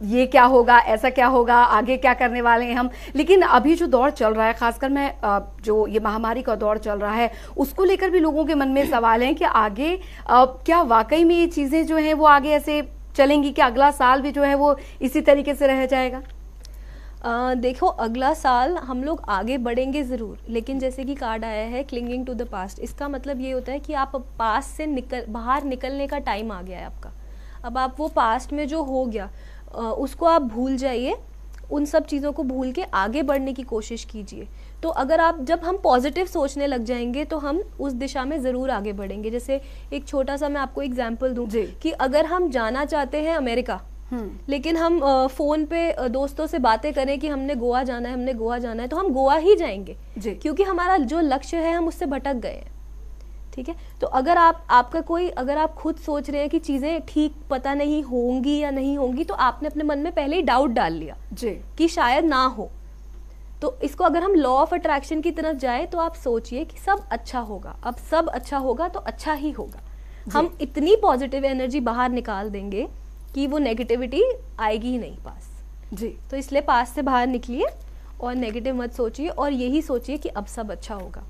ये क्या होगा, ऐसा क्या होगा, आगे क्या करने वाले हैं हम। लेकिन अभी जो दौर चल रहा है, खासकर मैं जो ये महामारी का दौर चल रहा है, उसको लेकर भी लोगों के मन में सवाल है कि आगे क्या वाकई में ये चीज़ें जो हैं वो आगे ऐसे चलेंगी कि अगला साल भी जो है वो इसी तरीके से रह जाएगा? देखो, अगला साल हम लोग आगे बढ़ेंगे ज़रूर, लेकिन जैसे कि कार्ड आया है क्लिंगिंग टू द पास्ट, इसका मतलब ये होता है कि आप पास्ट से बाहर निकलने का टाइम आ गया है आपका। अब आप वो पास्ट में जो हो गया उसको आप भूल जाइए, उन सब चीज़ों को भूल के आगे बढ़ने की कोशिश कीजिए। तो जब हम पॉजिटिव सोचने लग जाएंगे तो हम उस दिशा में ज़रूर आगे बढ़ेंगे। जैसे एक छोटा सा मैं आपको एग्जाम्पल दूँ कि अगर हम जाना चाहते हैं अमेरिका, लेकिन हम फोन पे दोस्तों से बातें करें कि हमने गोवा जाना है, तो हम गोवा ही जाएंगे, क्योंकि हमारा जो लक्ष्य है हम उससे भटक गए हैं, ठीक है। तो अगर आप खुद सोच रहे हैं कि चीजें ठीक पता नहीं होंगी या नहीं होंगी, तो आपने अपने मन में पहले ही डाउट डाल लिया कि शायद ना हो। तो इसको अगर हम लॉ ऑफ अट्रैक्शन की तरफ जाए तो आप सोचिए कि सब अच्छा होगा, अब सब अच्छा होगा तो अच्छा ही होगा। हम इतनी पॉजिटिव एनर्जी बाहर निकाल देंगे कि वो नेगेटिविटी आएगी ही नहीं पास जी। तो इसलिए पास से बाहर निकलिए और नेगेटिव मत सोचिए और यही सोचिए कि अब सब अच्छा होगा।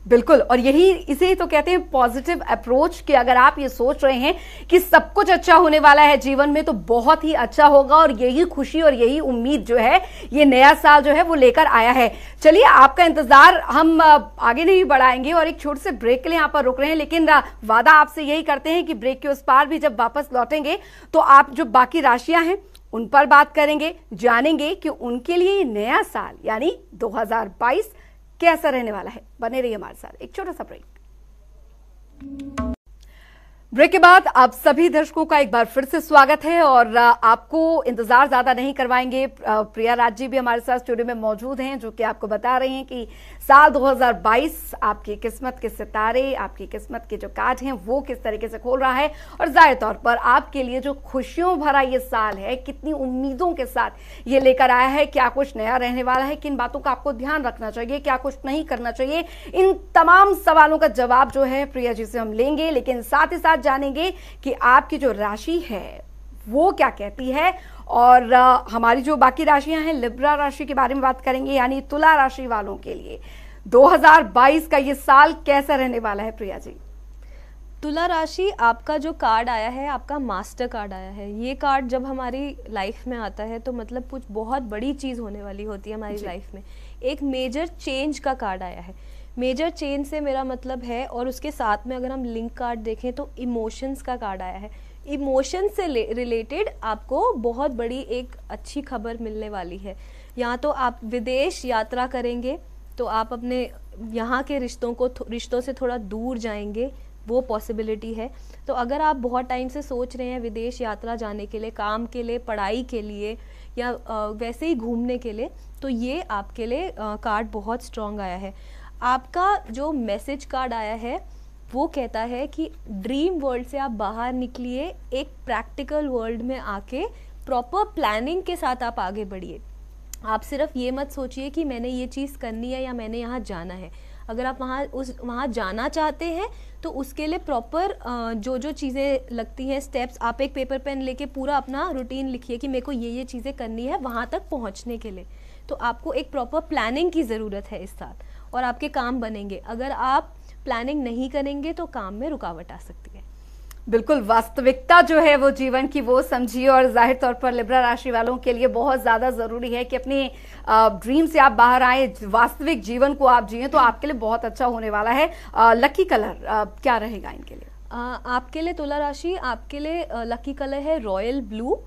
बिल्कुल, और इसे तो कहते हैं पॉजिटिव अप्रोच, कि अगर आप ये सोच रहे हैं कि सब कुछ अच्छा होने वाला है जीवन में, तो बहुत ही अच्छा होगा। और यही खुशी और यही उम्मीद जो है ये नया साल जो है वो लेकर आया है। चलिए, आपका इंतजार हम आगे नहीं बढ़ाएंगे और एक छोटे से ब्रेक के लिए यहाँ पर रुक रहे हैं, लेकिन वादा आपसे यही करते हैं कि ब्रेक के उस पार भी जब वापस लौटेंगे तो आप जो बाकी राशियां हैं उन पर बात करेंगे, जानेंगे कि उनके लिए ये नया साल यानी 2022 कैसा रहने वाला है। बने रहिए हमारे साथ। एक छोटा सा ब्रेक के बाद आप सभी दर्शकों का एक बार फिर से स्वागत है और आपको इंतजार ज्यादा नहीं करवाएंगे। प्रिया राज जी भी हमारे साथ स्टूडियो में मौजूद हैं, जो कि आपको बता रहे हैं कि साल 2022 आपकी किस्मत के सितारे, आपकी किस्मत के जो कार्ड हैं वो किस तरीके से खोल रहा है और जाहिर तौर पर आपके लिए जो खुशियों भरा ये साल है, कितनी उम्मीदों के साथ ये लेकर आया है, क्या कुछ नया रहने वाला है, किन बातों का आपको ध्यान रखना चाहिए, क्या कुछ नहीं करना चाहिए। इन तमाम सवालों का जवाब जो है प्रिया जी से हम लेंगे, लेकिन साथ ही साथ जानेंगे कि आपकी जो राशि है वो क्या कहती है। और हमारी जो बाकी राशियां हैं, लिब्रा राशि के बारे में बात करेंगे, यानी तुला राशि वालों के लिए 2022 का ये साल कैसा रहने वाला है प्रिया जी। तुला राशि, आपका जो कार्ड आया है, आपका मास्टर कार्ड आया है। ये कार्ड जब हमारी लाइफ में आता है तो मतलब कुछ बहुत बड़ी चीज़ होने वाली होती है हमारी लाइफ में। एक मेजर चेंज का कार्ड आया है। मेजर चेंज से मेरा मतलब है, और उसके साथ में अगर हम लिंक कार्ड देखें तो इमोशंस का कार्ड आया है। इमोशन से रिलेटेड आपको बहुत बड़ी एक अच्छी खबर मिलने वाली है। या तो आप विदेश यात्रा करेंगे तो आप अपने यहाँ के रिश्तों से थोड़ा दूर जाएंगे, वो पॉसिबिलिटी है। तो अगर आप बहुत टाइम से सोच रहे हैं विदेश यात्रा जाने के लिए, काम के लिए, पढ़ाई के लिए, या वैसे ही घूमने के लिए, तो ये आपके लिए कार्ड बहुत स्ट्रॉन्ग आया है। आपका जो मैसेज कार्ड आया है वो कहता है कि ड्रीम वर्ल्ड से आप बाहर निकलिए, एक प्रैक्टिकल वर्ल्ड में आके प्रॉपर प्लानिंग के साथ आप आगे बढ़िए। आप सिर्फ ये मत सोचिए कि मैंने ये चीज़ करनी है या मैंने यहाँ जाना है। अगर आप वहाँ जाना चाहते हैं तो उसके लिए प्रॉपर जो जो चीज़ें लगती हैं, स्टेप्स, आप एक पेपर पेन लेके पूरा अपना रूटीन लिखिए कि मेरे को ये चीज़ें करनी है वहाँ तक पहुँचने के लिए। तो आपको एक प्रॉपर प्लानिंग की ज़रूरत है इस साल, और आपके काम बनेंगे। अगर आप प्लानिंग नहीं करेंगे तो काम में रुकावट आ सकती है। बिल्कुल, वास्तविकता जो है वो जीवन की वो समझिए, और जाहिर तौर पर लिब्रा राशि वालों के लिए बहुत ज़्यादा ज़रूरी है कि अपने ड्रीम से आप बाहर आए, वास्तविक जीवन को आप जिए, तो आपके लिए बहुत अच्छा होने वाला है। लकी कलर क्या रहेगा इनके लिए? आपके लिए तुला राशि, आपके लिए लकी कलर है रॉयल ब्लू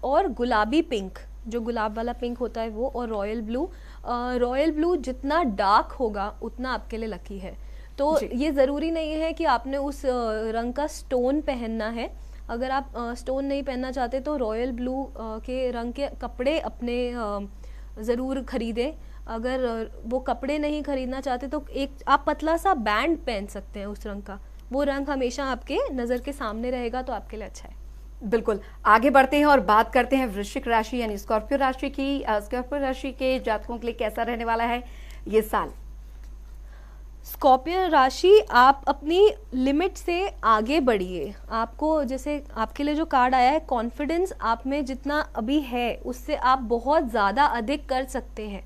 और गुलाबी पिंक, जो गुलाब वाला पिंक होता है वो, और रॉयल ब्लू। रॉयल ब्लू जितना डार्क होगा उतना आपके लिए लकी है। तो ये ज़रूरी नहीं है कि आपने उस रंग का स्टोन पहनना है। अगर आप स्टोन नहीं पहनना चाहते तो रॉयल ब्लू के रंग के कपड़े अपने ज़रूर खरीदें। अगर वो कपड़े नहीं खरीदना चाहते तो एक आप पतला सा बैंड पहन सकते हैं उस रंग का। वो रंग हमेशा आपके नज़र के सामने रहेगा, तो आपके लिए अच्छा है। बिल्कुल, आगे बढ़ते हैं और बात करते हैं वृश्चिक राशि यानी स्कॉर्पियो राशि की। स्कॉर्पियो राशि के जातकों के लिए कैसा रहने वाला है ये साल? स्कॉर्पियो राशि, आप अपनी लिमिट से आगे बढ़िए। आपको जैसे आपके लिए जो कार्ड आया है, कॉन्फिडेंस आप में जितना अभी है उससे आप बहुत ज़्यादा अधिक कर सकते हैं।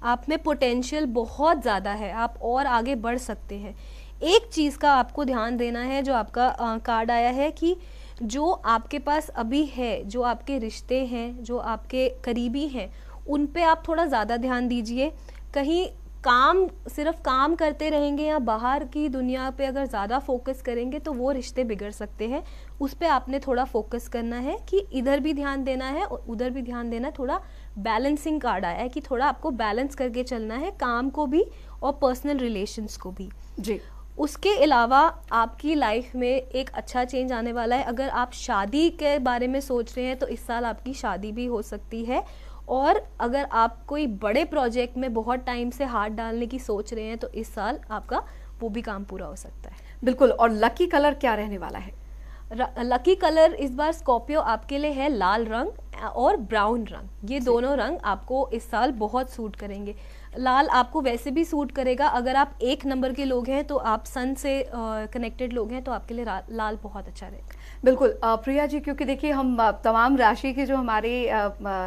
आप में पोटेंशियल बहुत ज़्यादा है, आप और आगे बढ़ सकते हैं। एक चीज़ का आपको ध्यान देना है, जो आपका कार्ड आया है कि जो आपके पास अभी है, जो आपके रिश्ते हैं, जो आपके करीबी हैं, उन पे आप थोड़ा ज़्यादा ध्यान दीजिए। कहीं सिर्फ काम करते रहेंगे या बाहर की दुनिया पे अगर ज़्यादा फोकस करेंगे तो वो रिश्ते बिगड़ सकते हैं। उस पे आपने थोड़ा फोकस करना है कि इधर भी ध्यान देना है और उधर भी ध्यान देना है। थोड़ा बैलेंसिंग कार्ड आया है कि थोड़ा आपको बैलेंस करके चलना है, काम को भी और पर्सनल रिलेशंस को भी। जी, उसके अलावा आपकी लाइफ में एक अच्छा चेंज आने वाला है। अगर आप शादी के बारे में सोच रहे हैं तो इस साल आपकी शादी भी हो सकती है। और अगर आप कोई बड़े प्रोजेक्ट में बहुत टाइम से हाथ डालने की सोच रहे हैं तो इस साल आपका वो भी काम पूरा हो सकता है। बिल्कुल। और लकी कलर क्या रहने वाला है? लकी कलर इस बार स्कॉर्पियो आपके लिए है लाल रंग और ब्राउन रंग। ये दोनों रंग आपको इस साल बहुत सूट करेंगे। लाल आपको वैसे भी सूट करेगा, अगर आप 1 नंबर के लोग हैं तो आप सन से कनेक्टेड लोग हैं तो आपके लिए लाल बहुत अच्छा रहेगा। बिल्कुल प्रिया जी, क्योंकि देखिए हम तमाम राशि के जो हमारे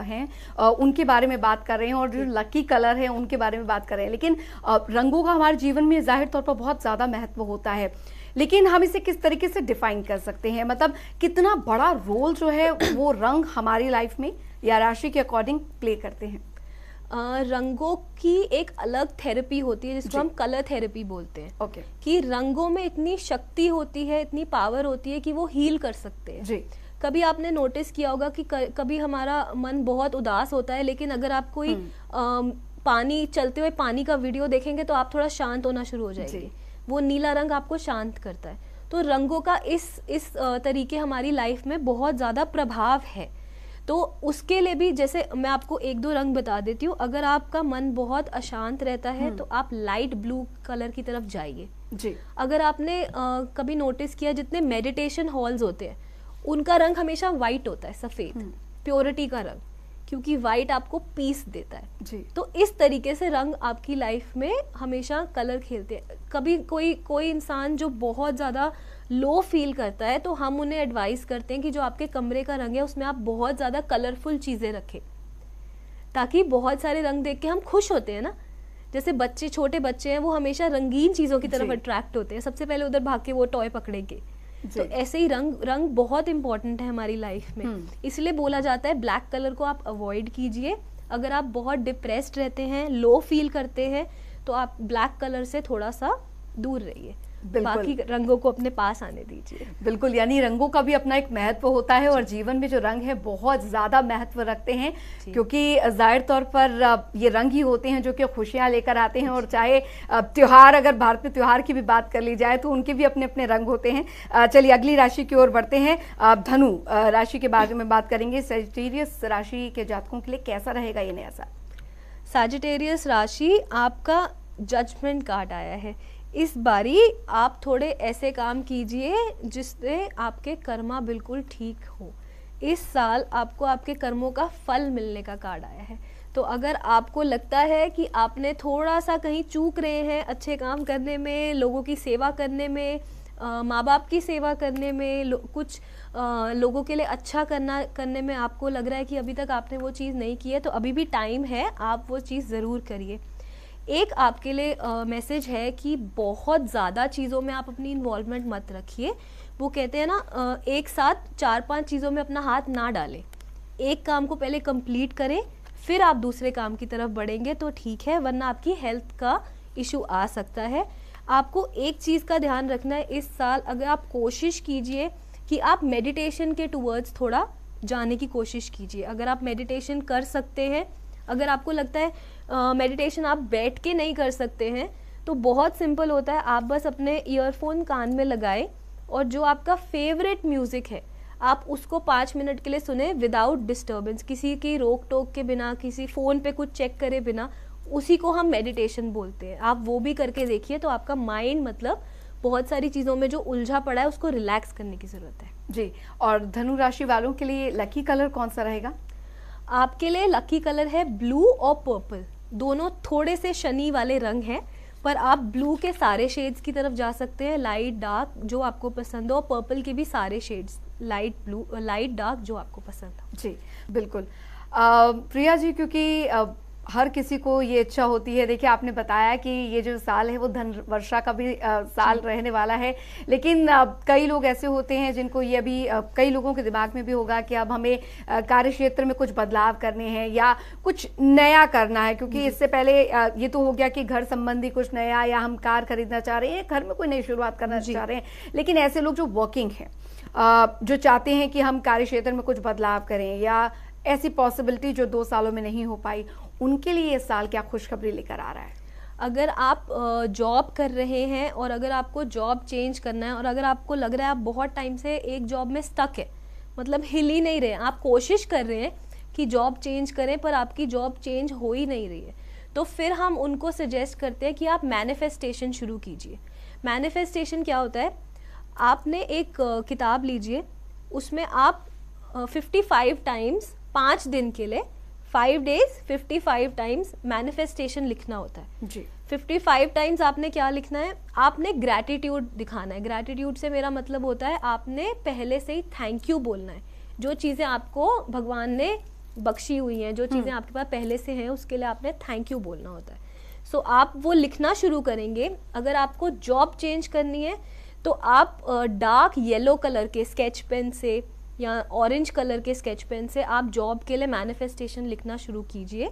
हैं उनके बारे में बात कर रहे हैं और जो लकी कलर है उनके बारे में बात कर रहे हैं, लेकिन रंगों का हमारे जीवन में जाहिर तौर पर बहुत ज़्यादा महत्व होता है, लेकिन हम इसे किस तरीके से डिफाइन कर सकते हैं? मतलब कितना बड़ा रोल जो है वो रंग हमारी लाइफ में या राशि के अकॉर्डिंग प्ले करते हैं? रंगों की एक अलग थेरेपी होती है जिसको हम कलर थेरेपी बोलते हैं। ओके। कि रंगों में इतनी शक्ति होती है, इतनी पावर होती है कि वो हील कर सकते हैं। जी। कभी आपने नोटिस किया होगा कि कभी हमारा मन बहुत उदास होता है, लेकिन अगर आप कोई पानी, चलते हुए पानी का वीडियो देखेंगे तो आप थोड़ा शांत होना शुरू हो जाएंगे। वो नीला रंग आपको शांत करता है। तो रंगों का इस तरीके हमारी लाइफ में बहुत ज़्यादा प्रभाव है। तो उसके लिए भी जैसे मैं आपको 1-2 रंग बता देती हूँ। अगर आपका मन बहुत अशांत रहता है तो आप लाइट ब्लू कलर की तरफ जाइए। जी। अगर आपने कभी नोटिस किया, जितने मेडिटेशन हॉल्स होते हैं उनका रंग हमेशा वाइट होता है, सफ़ेद, प्योरिटी का रंग। क्योंकि वाइट आपको पीस देता है जी। तो इस तरीके से रंग आपकी लाइफ में हमेशा कलर खेलते हैं। कभी कोई इंसान जो बहुत ज़्यादा लो फील करता है तो हम उन्हें एडवाइस करते हैं कि जो आपके कमरे का रंग है उसमें आप बहुत ज़्यादा कलरफुल चीज़ें रखें, ताकि बहुत सारे रंग देख के हम खुश होते हैं ना। जैसे बच्चे, छोटे बच्चे हैं, वो हमेशा रंगीन चीज़ों की तरफ अट्रैक्ट होते हैं, सबसे पहले उधर भाग के वो टॉय पकड़ेंगे। तो ऐसे ही रंग बहुत इंपॉर्टेंट है हमारी लाइफ में। इसलिए बोला जाता है ब्लैक कलर को आप अवॉइड कीजिए। अगर आप बहुत डिप्रेस्ड रहते हैं, लो फील करते हैं, तो आप ब्लैक कलर से थोड़ा सा दूर रहिए, बाकी रंगों को अपने पास आने दीजिए। बिल्कुल, यानी रंगों का भी अपना एक महत्व होता है और जीवन में जो रंग है बहुत ज़्यादा महत्व रखते हैं, क्योंकि जाहिर तौर पर ये रंग ही होते हैं जो कि खुशियाँ लेकर आते हैं। और चाहे त्योहार, अगर भारत में त्योहार की भी बात कर ली जाए तो उनके भी अपने अपने रंग होते हैं। चलिए अगली राशि की ओर बढ़ते हैं। धनु राशि के बारे में बात करेंगे। सजिटेरियस राशि के जातकों के लिए कैसा रहेगा ये नया साल? सजिटेरियस राशि, आपका जजमेंट कार्ड आया है। इस बारी आप थोड़े ऐसे काम कीजिए जिससे आपके कर्मा बिल्कुल ठीक हो। इस साल आपको आपके कर्मों का फल मिलने का कार्ड आया है। तो अगर आपको लगता है कि आपने थोड़ा सा कहीं चूक रहे हैं अच्छे काम करने में, लोगों की सेवा करने में, माँ बाप की सेवा करने में, कुछ लोगों के लिए अच्छा करने में आपको लग रहा है कि अभी तक आपने वो चीज़ नहीं की है, तो अभी भी टाइम है, आप वो चीज़ ज़रूर करिए। एक आपके लिए मैसेज है कि बहुत ज़्यादा चीज़ों में आप अपनी इन्वॉल्वमेंट मत रखिए। वो कहते हैं ना, एक साथ 4-5 चीज़ों में अपना हाथ ना डालें। एक काम को पहले कंप्लीट करें, फिर आप दूसरे काम की तरफ बढ़ेंगे तो ठीक है, वरना आपकी हेल्थ का इशू आ सकता है। आपको एक चीज़ का ध्यान रखना है इस साल, अगर आप कोशिश कीजिए कि आप मेडिटेशन के टूवर्ड्स थोड़ा जाने की कोशिश कीजिए। अगर आप मेडिटेशन कर सकते हैं, अगर आपको लगता है मेडिटेशन आप बैठ के नहीं कर सकते हैं, तो बहुत सिंपल होता है, आप बस अपने ईयरफोन कान में लगाएं और जो आपका फेवरेट म्यूज़िक है आप उसको 5 मिनट के लिए सुने विदाउट डिस्टर्बेंस, किसी की रोक टोक के बिना, किसी फ़ोन पे कुछ चेक करे बिना। उसी को हम मेडिटेशन बोलते हैं। आप वो भी करके देखिए तो आपका माइंड, मतलब बहुत सारी चीज़ों में जो उलझा पड़ा है उसको रिलैक्स करने की ज़रूरत है जी। और धनु राशि वालों के लिए लकी कलर कौन सा रहेगा? आपके लिए लकी कलर है ब्लू और पर्पल। दोनों थोड़े से शनि वाले रंग हैं, पर आप ब्लू के सारे शेड्स की तरफ जा सकते हैं, लाइट डार्क जो आपको पसंद हो, और पर्पल के भी सारे shades, light blue, light dark जो आपको पसंद हो। जी बिल्कुल। प्रिया जी, क्योंकि हर किसी को ये इच्छा होती है, देखिए आपने बताया कि ये जो साल है वो धन वर्षा का भी साल रहने वाला है, लेकिन कई लोग ऐसे होते हैं जिनको ये अभी कई लोगों के दिमाग में भी होगा कि अब हमें कार्य क्षेत्र में कुछ बदलाव करने हैं या कुछ नया करना है, क्योंकि इससे पहले ये तो हो गया कि घर संबंधी कुछ नया, या हम कार खरीदना चाह रहे हैं, घर में कोई नई शुरुआत करना चाह रहे हैं। लेकिन ऐसे लोग जो वर्किंग हैं, जो चाहते हैं कि हम कार्य क्षेत्र में कुछ बदलाव करें, या ऐसी पॉसिबिलिटी जो 2 सालों में नहीं हो पाई, उनके लिए ये साल क्या खुशखबरी लेकर आ रहा है? अगर आप जॉब कर रहे हैं और अगर आपको जॉब चेंज करना है, और अगर आपको लग रहा है आप बहुत टाइम से एक जॉब में स्टक है, मतलब हिल ही नहीं रहे, आप कोशिश कर रहे हैं कि जॉब चेंज करें पर आपकी जॉब चेंज हो ही नहीं रही है, तो फिर हम उनको सजेस्ट करते हैं कि आप मैनिफेस्टेशन शुरू कीजिए। मैनिफेस्टेशन क्या होता है? आपने एक किताब लीजिए, उसमें आप 55 टाइम्स 5 दिन के लिए, 5 डेज 55 टाइम्स मैनिफेस्टेशन लिखना होता है जी। 55 टाइम्स आपने क्या लिखना है? आपने ग्रैटिट्यूड दिखाना है। ग्रैटिट्यूड से मेरा मतलब होता है आपने पहले से ही थैंक यू बोलना है। जो चीज़ें आपको भगवान ने बख्शी हुई हैं, जो चीज़ें आपके पास पहले से हैं, उसके लिए आपने थैंक यू बोलना होता है। सो आप वो लिखना शुरू करेंगे। अगर आपको जॉब चेंज करनी है तो आप डार्क येलो कलर के स्केच पेन से या ऑरेंज कलर के स्केच पेन से आप जॉब के लिए मैनिफेस्टेशन लिखना शुरू कीजिए।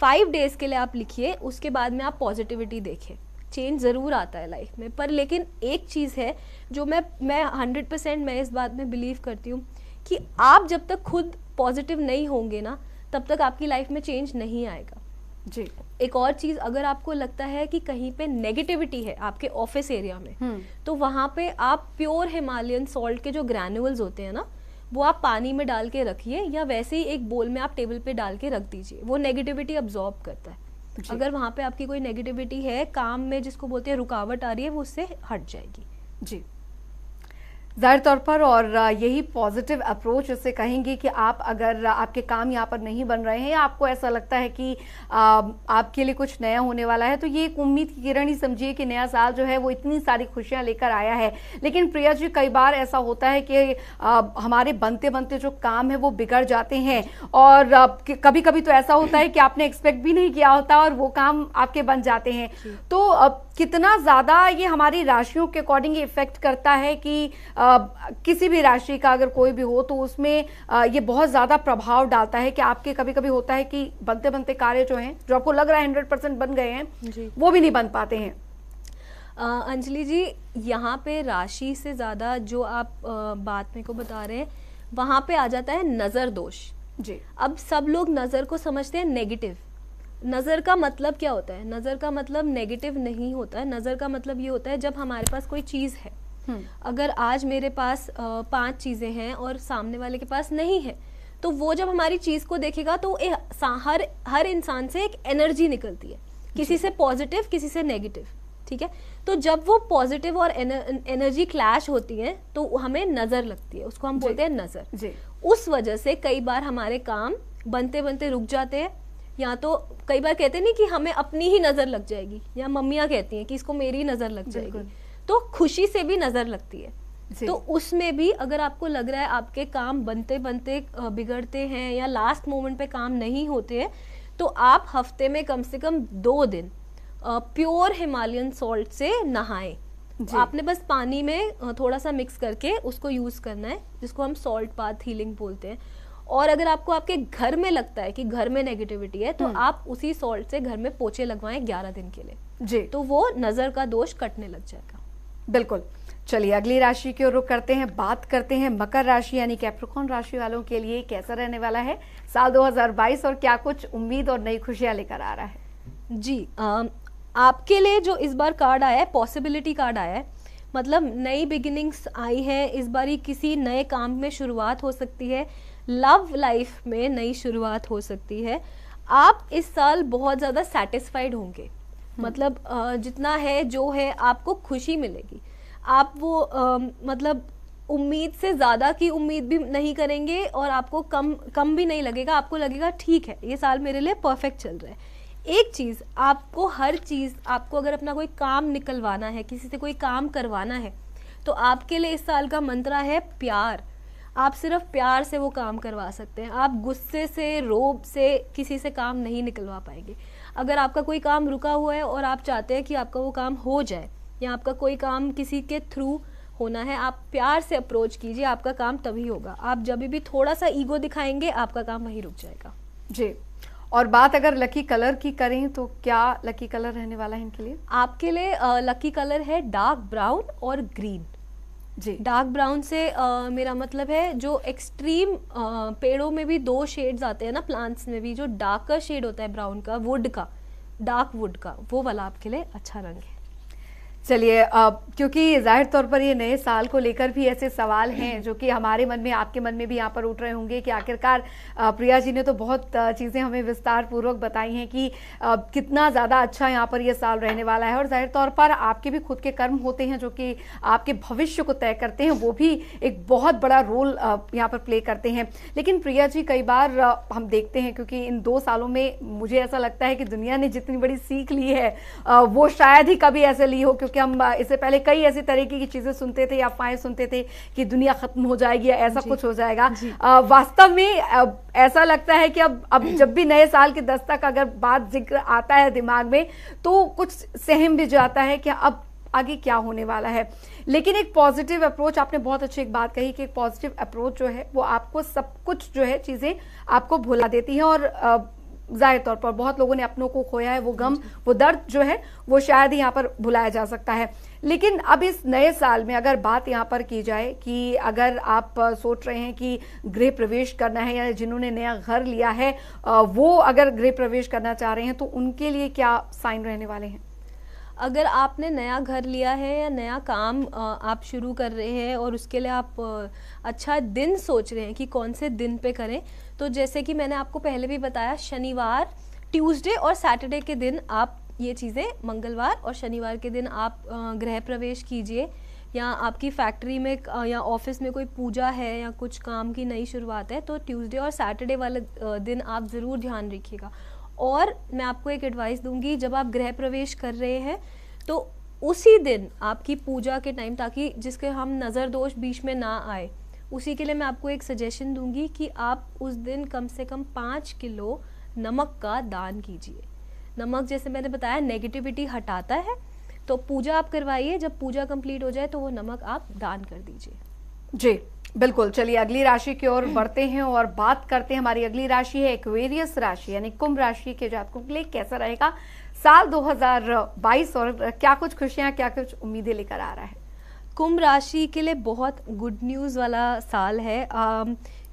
5 डेज के लिए आप लिखिए, उसके बाद में आप पॉजिटिविटी देखें। चेंज ज़रूर आता है लाइफ में, पर लेकिन एक चीज़ है जो मैं 100% मैं इस बात में बिलीव करती हूँ कि आप जब तक खुद पॉजिटिव नहीं होंगे ना, तब तक आपकी लाइफ में चेंज नहीं आएगा जी। एक और चीज़, अगर आपको लगता है कि कहीं पे नेगेटिविटी है आपके ऑफिस एरिया में, तो वहाँ पे आप प्योर हिमालयन सॉल्ट के जो ग्रैन्युअल्स होते हैं ना, वो आप पानी में डाल के रखिए, या वैसे ही एक बोल में आप टेबल पे डाल के रख दीजिए। वो नेगेटिविटी अब्जॉर्ब करता है। अगर वहाँ पे आपकी कोई नेगेटिविटी है, काम में जिसको बोलते हैं रुकावट आ रही है, वो उससे हट जाएगी। जी। जाहिर तौर पर, और यही पॉजिटिव अप्रोच इसे कहेंगे कि आप अगर आपके काम यहाँ पर नहीं बन रहे हैं, आपको ऐसा लगता है कि आपके लिए कुछ नया होने वाला है, तो ये एक उम्मीद की किरण ही समझिए कि नया साल जो है वो इतनी सारी खुशियां लेकर आया है। लेकिन प्रिया जी, कई बार ऐसा होता है कि हमारे बनते बनते जो काम है वो बिगड़ जाते हैं, और कभी कभी तो ऐसा होता है कि आपने एक्सपेक्ट भी नहीं किया होता और वो काम आपके बन जाते हैं। तो कितना ज्यादा ये हमारी राशियों के अकॉर्डिंग इफेक्ट करता है कि किसी भी राशि का अगर कोई भी हो तो उसमें ये बहुत ज्यादा प्रभाव डालता है कि आपके कभी कभी होता है कि बनते बनते कार्य जो हैं, जो आपको लग रहा है 100% बन गए हैं, वो भी नहीं बन पाते हैं। अंजलि जी, यहाँ पे राशि से ज्यादा जो आप बात मेरे को बता रहे हैं, वहां पे आ जाता है नजर दोष जी। अब सब लोग नजर को समझते हैं नेगेटिव। नजर का मतलब क्या होता है? नजर का मतलब नेगेटिव नहीं होता है। नजर का मतलब ये होता है जब हमारे पास कोई चीज है, अगर आज मेरे पास 5 चीजें हैं और सामने वाले के पास नहीं है, तो वो जब हमारी चीज को देखेगा तो हर इंसान से एक एनर्जी निकलती है, किसी से पॉजिटिव, किसी से नेगेटिव, ठीक है। तो जब वो पॉजिटिव और एनर्जी क्लैश होती है तो हमें नजर लगती है, उसको हम बोलते हैं नजर जी। उस वजह से कई बार हमारे काम बनते बनते रुक जाते हैं, या तो कई बार कहते नहीं कि हमें अपनी ही नजर लग जाएगी, या मम्मियाँ कहती हैं कि इसको मेरी नजर लग जाएगी, तो खुशी से भी नजर लगती है। तो उसमें भी अगर आपको लग रहा है आपके काम बनते बनते बिगड़ते हैं या लास्ट मोमेंट पे काम नहीं होते हैं, तो आप हफ्ते में कम से कम 2 दिन प्योर हिमालयन सॉल्ट से नहाएं। आपने बस पानी में थोड़ा सा मिक्स करके उसको यूज करना है, जिसको हम सॉल्ट बाथ हीलिंग बोलते हैं। और अगर आपको आपके घर में लगता है कि घर में नेगेटिविटी है, तो आप उसी सॉल्ट से घर में पोछे लगवाएं 11 दिन के लिए जी, तो वो नजर का दोष कटने लग जाएगा। बिल्कुल। चलिए अगली राशि की ओर रुख करते हैं, बात करते हैं मकर राशि यानी कैप्रिकॉर्न राशि वालों के लिए कैसा रहने वाला है साल 2022 और क्या कुछ उम्मीद और नई खुशियां लेकर आ रहा है। जी, आपके लिए जो इस बार कार्ड आया है, पॉसिबिलिटी कार्ड आया है, मतलब नई बिगिनिंग्स आई है। इस बार ही किसी नए काम में शुरुआत हो सकती है, लव लाइफ में नई शुरुआत हो सकती है। आप इस साल बहुत ज़्यादा सेटिस्फाइड होंगे, मतलब जितना है जो है आपको खुशी मिलेगी। आप वो मतलब उम्मीद से ज़्यादा की उम्मीद भी नहीं करेंगे और आपको कम भी नहीं लगेगा, आपको लगेगा ठीक है ये साल मेरे लिए परफेक्ट चल रहा है। एक चीज़ आपको, हर चीज़ आपको अगर अपना कोई काम निकलवाना है, किसी से कोई काम करवाना है, तो आपके लिए इस साल का मंत्र है प्यार। आप सिर्फ प्यार से वो काम करवा सकते हैं, आप गुस्से से, रोब से किसी से काम नहीं निकलवा पाएंगे। अगर आपका कोई काम रुका हुआ है और आप चाहते हैं कि आपका वो काम हो जाए, या आपका कोई काम किसी के थ्रू होना है, आप प्यार से अप्रोच कीजिए, आपका काम तभी होगा। आप जब भी थोड़ा सा ईगो दिखाएंगे, आपका काम वहीं रुक जाएगा जी। और बात अगर लकी कलर की करें तो क्या लकी कलर रहने वाला है इनके लिए? आपके लिए लकी कलर है डार्क ब्राउन और ग्रीन जी। डार्क ब्राउन से मेरा मतलब है जो एक्सट्रीम पेड़ों में भी 2 शेड्स आते हैं ना, प्लांट्स में भी जो डार्कर शेड होता है ब्राउन का, वुड का, डार्क वुड का, वो वाला आपके लिए अच्छा रंग है। चलिए, क्योंकि जाहिर तौर पर ये नए साल को लेकर भी ऐसे सवाल हैं जो कि हमारे मन में, आपके मन में भी यहाँ पर उठ रहे होंगे कि आखिरकार प्रिया जी ने तो बहुत चीज़ें हमें विस्तार पूर्वक बताई हैं कि कितना ज़्यादा अच्छा यहाँ पर ये साल रहने वाला है। और जाहिर तौर पर आपके भी खुद के कर्म होते हैं जो कि आपके भविष्य को तय करते हैं, वो भी एक बहुत बड़ा रोल यहाँ पर प्ले करते हैं। लेकिन प्रिया जी, कई बार हम देखते हैं, क्योंकि इन 2 सालों में मुझे ऐसा लगता है कि दुनिया ने जितनी बड़ी सीख ली है वो शायद ही कभी ऐसे ली हो, कि हम इससे पहले कई ऐसी तरीके की चीजें सुनते थे या अफवाहें सुनते थे कि दुनिया खत्म हो जाएगी या ऐसा कुछ हो जाएगा। वास्तव में ऐसा लगता है कि अब जब भी नए साल के दस्तक अगर बात जिक्र आता है दिमाग में, तो कुछ सहम भी जाता है कि अब आगे क्या होने वाला है। लेकिन एक पॉजिटिव अप्रोच, आपने बहुत अच्छी एक बात कही कि एक पॉजिटिव अप्रोच जो है वो आपको सब कुछ जो है चीजें आपको भुला देती है। और जाहिर तौर पर बहुत लोगों ने अपनों को खोया है, वो गम, वो दर्द जो है वो शायद ही यहाँ पर भुलाया जा सकता है। लेकिन अब इस नए साल में अगर बात यहाँ पर की जाए कि अगर आप सोच रहे हैं कि गृह प्रवेश करना है, या जिन्होंने नया घर लिया है वो अगर गृह प्रवेश करना चाह रहे हैं, तो उनके लिए क्या साइन रहने वाले हैं? अगर आपने नया घर लिया है या नया काम आप शुरू कर रहे हैं और उसके लिए आप अच्छा दिन सोच रहे हैं कि कौन से दिन पे करें, तो जैसे कि मैंने आपको पहले भी बताया, शनिवार, ट्यूसडे और सैटरडे के दिन आप ये चीज़ें, मंगलवार और शनिवार के दिन आप गृह प्रवेश कीजिए, या आपकी फैक्ट्री में या ऑफिस में कोई पूजा है या कुछ काम की नई शुरुआत है, तो ट्यूसडे और सैटरडे वाले दिन आप ज़रूर ध्यान रखिएगा। और मैं आपको एक एडवाइस दूंगी, जब आप गृह प्रवेश कर रहे हैं तो उसी दिन आपकी पूजा के टाइम, ताकि जिसके हम नज़र दोष बीच में ना आए, उसी के लिए मैं आपको एक सजेशन दूंगी कि आप उस दिन कम से कम 5 किलो नमक का दान कीजिए। नमक, जैसे मैंने बताया, नेगेटिविटी हटाता है। तो पूजा आप करवाइए, जब पूजा कंप्लीट हो जाए तो वो नमक आप दान कर दीजिए। जी बिल्कुल। चलिए अगली राशि की ओर बढ़ते हैं और बात करते हैं। हमारी अगली राशि है एक्वेरियस राशि, यानी कुंभ राशि के जातकों के लिए कैसा रहेगा साल 2022 और क्या कुछ खुशियां, क्या कुछ उम्मीदें लेकर आ रहा है? कुंभ राशि के लिए बहुत गुड न्यूज़ वाला साल है।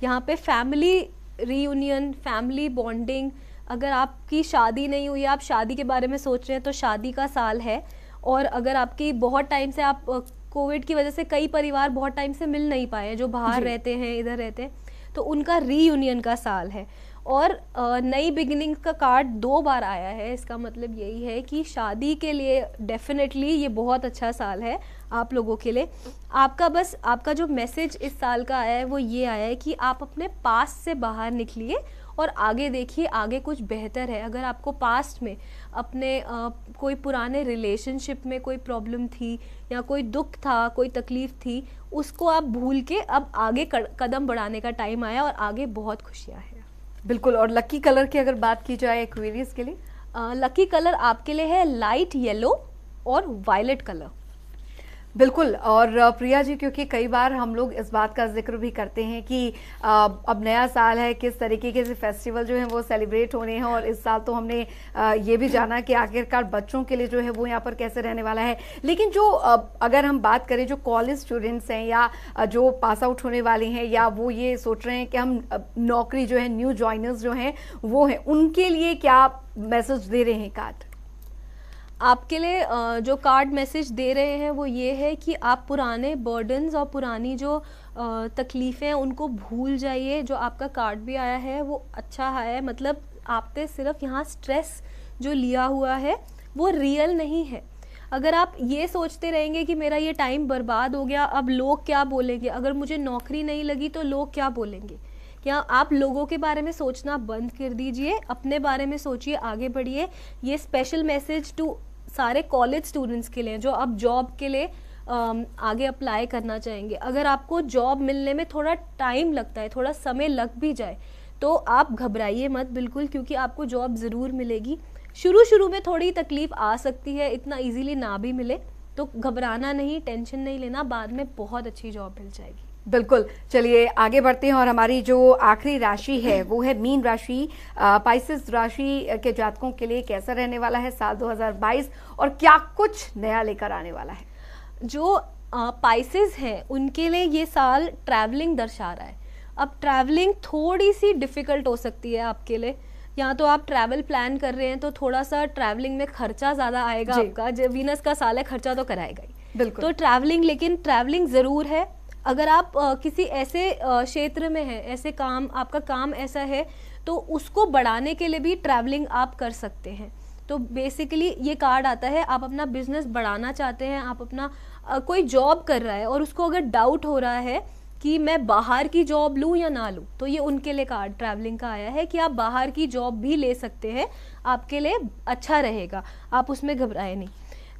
यहाँ पे फैमिली रीयूनियन, फैमिली बॉन्डिंग, अगर आपकी शादी नहीं हुई, आप शादी के बारे में सोच रहे हैं तो शादी का साल है। और अगर आपकी बहुत टाइम से आप कोविड की वजह से कई परिवार बहुत टाइम से मिल नहीं पाए, जो बाहर रहते हैं, इधर रहते हैं, तो उनका रीयूनियन का साल है। और नई बिगिनिंग का कार्ड 2 बार आया है, इसका मतलब यही है कि शादी के लिए डेफिनेटली ये बहुत अच्छा साल है आप लोगों के लिए। आपका जो मैसेज इस साल का आया है वो ये आया है कि आप अपने पास्ट से बाहर निकलिए और आगे देखिए, आगे कुछ बेहतर है। अगर आपको पास्ट में अपने कोई पुराने रिलेशनशिप में कोई प्रॉब्लम थी या कोई दुख था, कोई तकलीफ थी, उसको आप भूल के अब आगे कदम बढ़ाने का टाइम आया और आगे बहुत खुशियाँ हैं। बिल्कुल। और लकी कलर की अगर बात की जाए एक्वेरियस के लिए, लकी कलर आपके लिए है लाइट येलो और वायलेट कलर। बिल्कुल। और प्रिया जी, क्योंकि कई बार हम लोग इस बात का जिक्र भी करते हैं कि अब नया साल है, किस तरीके के फेस्टिवल जो हैं वो सेलिब्रेट होने हैं, और इस साल तो हमने ये भी जाना कि आखिरकार बच्चों के लिए जो है वो यहाँ पर कैसे रहने वाला है। लेकिन जो अगर हम बात करें जो कॉलेज स्टूडेंट्स हैं या जो पास आउट होने वाले हैं, या वो ये सोच रहे हैं कि हम नौकरी जो है, न्यू ज्वाइनर्स जो हैं वो हैं, उनके लिए क्या मैसेज दे रहे हैं कार्ड? आपके लिए जो कार्ड मैसेज दे रहे हैं वो ये है कि आप पुराने बर्डन्स और पुरानी जो तकलीफ़ें हैं उनको भूल जाइए। जो आपका कार्ड भी आया है वो अच्छा है, मतलब आपने सिर्फ यहाँ स्ट्रेस जो लिया हुआ है वो रियल नहीं है। अगर आप ये सोचते रहेंगे कि मेरा ये टाइम बर्बाद हो गया, अब लोग क्या बोलेंगे, अगर मुझे नौकरी नहीं लगी तो लोग क्या बोलेंगे, क्या आप लोगों के बारे में सोचना बंद कर दीजिए, अपने बारे में सोचिए, आगे बढ़िए। ये स्पेशल मैसेज टू सारे कॉलेज स्टूडेंट्स के लिए जो अब जॉब के लिए आगे अप्लाई करना चाहेंगे। अगर आपको जॉब मिलने में थोड़ा टाइम लगता है, थोड़ा समय लग भी जाए, तो आप घबराइए मत बिल्कुल, क्योंकि आपको जॉब ज़रूर मिलेगी। शुरू में थोड़ी तकलीफ आ सकती है, इतना इजीली ना भी मिले, तो घबराना नहीं, टेंशन नहीं लेना, बाद में बहुत अच्छी जॉब मिल जाएगी। बिल्कुल। चलिए आगे बढ़ते हैं और हमारी जो आखिरी राशि है वो है मीन राशि। पाइसेस राशि के जातकों के लिए कैसा रहने वाला है साल 2022 और क्या कुछ नया लेकर आने वाला है? जो पाइसेस हैं उनके लिए ये साल ट्रैवलिंग दर्शा रहा है। अब ट्रैवलिंग थोड़ी सी डिफिकल्ट हो सकती है आपके लिए, या तो आप ट्रैवल प्लान कर रहे हैं तो थोड़ा सा ट्रैवलिंग में खर्चा ज़्यादा आएगा आपका। जब वीनस का साल है, खर्चा तो कराएगा ही। बिल्कुल। तो ट्रैवलिंग ज़रूर है। अगर आप किसी ऐसे क्षेत्र में हैं, ऐसे काम, आपका काम ऐसा है, तो उसको बढ़ाने के लिए भी ट्रैवलिंग आप कर सकते हैं। तो बेसिकली ये कार्ड आता है, आप अपना बिजनेस बढ़ाना चाहते हैं, आप अपना कोई जॉब कर रहा है और उसको अगर डाउट हो रहा है कि मैं बाहर की जॉब लूँ या ना लूँ, तो ये उनके लिए कार्ड ट्रैवलिंग का आया है कि आप बाहर की जॉब भी ले सकते हैं, आपके लिए अच्छा रहेगा, आप उसमें घबराए नहीं।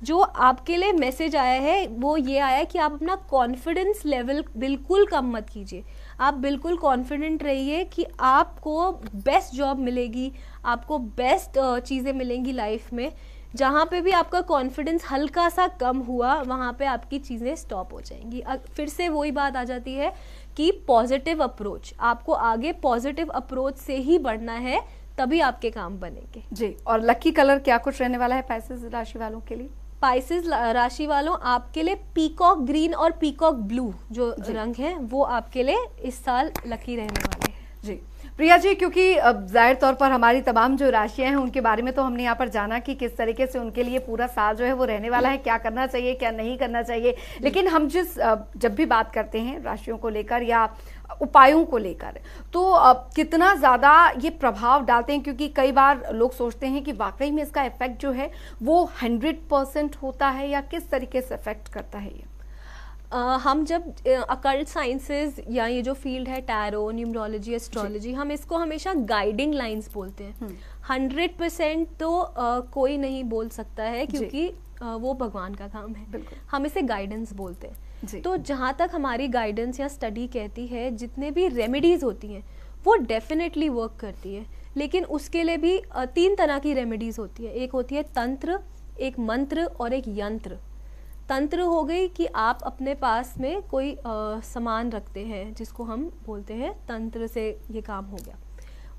जो आपके लिए मैसेज आया है वो ये आया है कि आप अपना कॉन्फिडेंस लेवल बिल्कुल कम मत कीजिए। आप बिल्कुल कॉन्फिडेंट रहिए कि आपको बेस्ट जॉब मिलेगी, आपको बेस्ट चीज़ें मिलेंगी लाइफ में। जहाँ पे भी आपका कॉन्फिडेंस हल्का सा कम हुआ, वहाँ पे आपकी चीज़ें स्टॉप हो जाएंगी। फिर से वही बात आ जाती है कि पॉजिटिव अप्रोच, आपको आगे पॉजिटिव अप्रोच से ही बढ़ना है, तभी आपके काम बनेंगे। जी। और लकी कलर क्या कुछ रहने वाला है पाइसेस राशि वालों के लिए? पाइसेस राशि वालों, आपके लिए पीकॉक ग्रीन और पीकॉक ब्लू जो रंग हैं वो आपके लिए इस साल लकी रहने वाले हैं। जी प्रिया जी, क्योंकि जाहिर तौर पर हमारी तमाम जो राशियां हैं उनके बारे में तो हमने यहाँ पर जाना कि किस तरीके से उनके लिए पूरा साल जो है वो रहने वाला है, क्या करना चाहिए क्या नहीं करना चाहिए। लेकिन हम जब भी बात करते हैं राशियों को लेकर या उपायों को लेकर, तो कितना ज़्यादा ये प्रभाव डालते हैं, क्योंकि कई बार लोग सोचते हैं कि वाकई में इसका इफेक्ट जो है वो 100% होता है, या किस तरीके से इफेक्ट करता है ये? हम जब अकल्ट साइंसेज या ये जो फील्ड है टैरो, न्यूमरोलॉजी, एस्ट्रोलॉजी, हम इसको हमेशा गाइडिंग लाइंस बोलते हैं। 100% तो कोई नहीं बोल सकता है, क्योंकि वो भगवान का काम है। हम इसे गाइडेंस बोलते हैं। तो जहाँ तक हमारी गाइडेंस या स्टडी कहती है, जितने भी रेमेडीज होती हैं वो डेफिनेटली वर्क करती है, लेकिन उसके लिए भी 3 तरह की रेमेडीज होती है। एक होती है तंत्र, एक मंत्र और एक यंत्र। तंत्र हो गई कि आप अपने पास में कोई सामान रखते हैं जिसको हम बोलते हैं तंत्र से ये काम हो गया।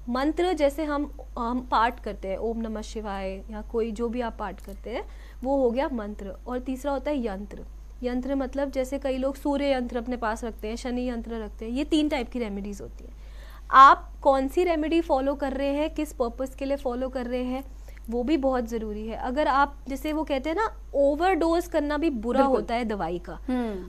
मंत्र जैसे हम पाठ करते हैं, ओम नमः शिवाय या कोई जो भी आप पाठ करते हैं, वो हो गया मंत्र। और तीसरा होता है यंत्र। यंत्र मतलब जैसे कई लोग सूर्य यंत्र अपने पास रखते हैं, शनि यंत्र रखते हैं। ये 3 टाइप की रेमेडीज होती हैं। आप कौन सी रेमेडी फॉलो कर रहे हैं, किस पर्पस के लिए फॉलो कर रहे हैं, वो भी बहुत जरूरी है। अगर आप, जैसे वो कहते हैं ना, ओवरडोज करना भी बुरा होता है दवाई का।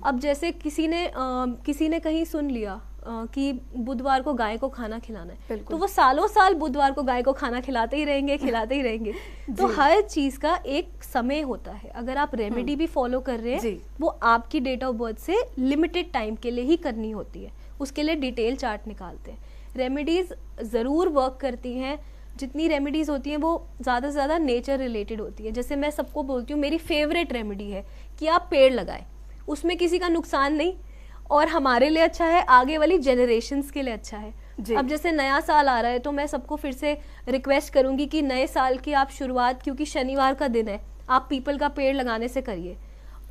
अब जैसे किसी ने कहीं सुन लिया कि बुधवार को गाय को खाना खिलाना है, तो वो सालों साल बुधवार को गाय को खाना खिलाते ही रहेंगे। तो हर चीज का एक समय होता है। अगर आप रेमेडी भी फॉलो कर रहे हैं, वो आपकी डेट ऑफ बर्थ से लिमिटेड टाइम के लिए ही करनी होती है। उसके लिए डिटेल चार्ट निकालते हैं। रेमेडीज जरूर वर्क करती हैं। जितनी रेमेडीज होती हैं वो ज़्यादा से ज़्यादा नेचर रिलेटेड होती है। जैसे मैं सबको बोलती हूँ, मेरी फेवरेट रेमेडी है कि आप पेड़ लगाएं, उसमें किसी का नुकसान नहीं, और हमारे लिए अच्छा है, आगे वाली जनरेशन्स के लिए अच्छा है। अब जैसे नया साल आ रहा है, तो मैं सबको फिर से रिक्वेस्ट करूंगी कि नए साल की आप शुरुआत, क्योंकि शनिवार का दिन है, आप पीपल का पेड़ लगाने से करिए।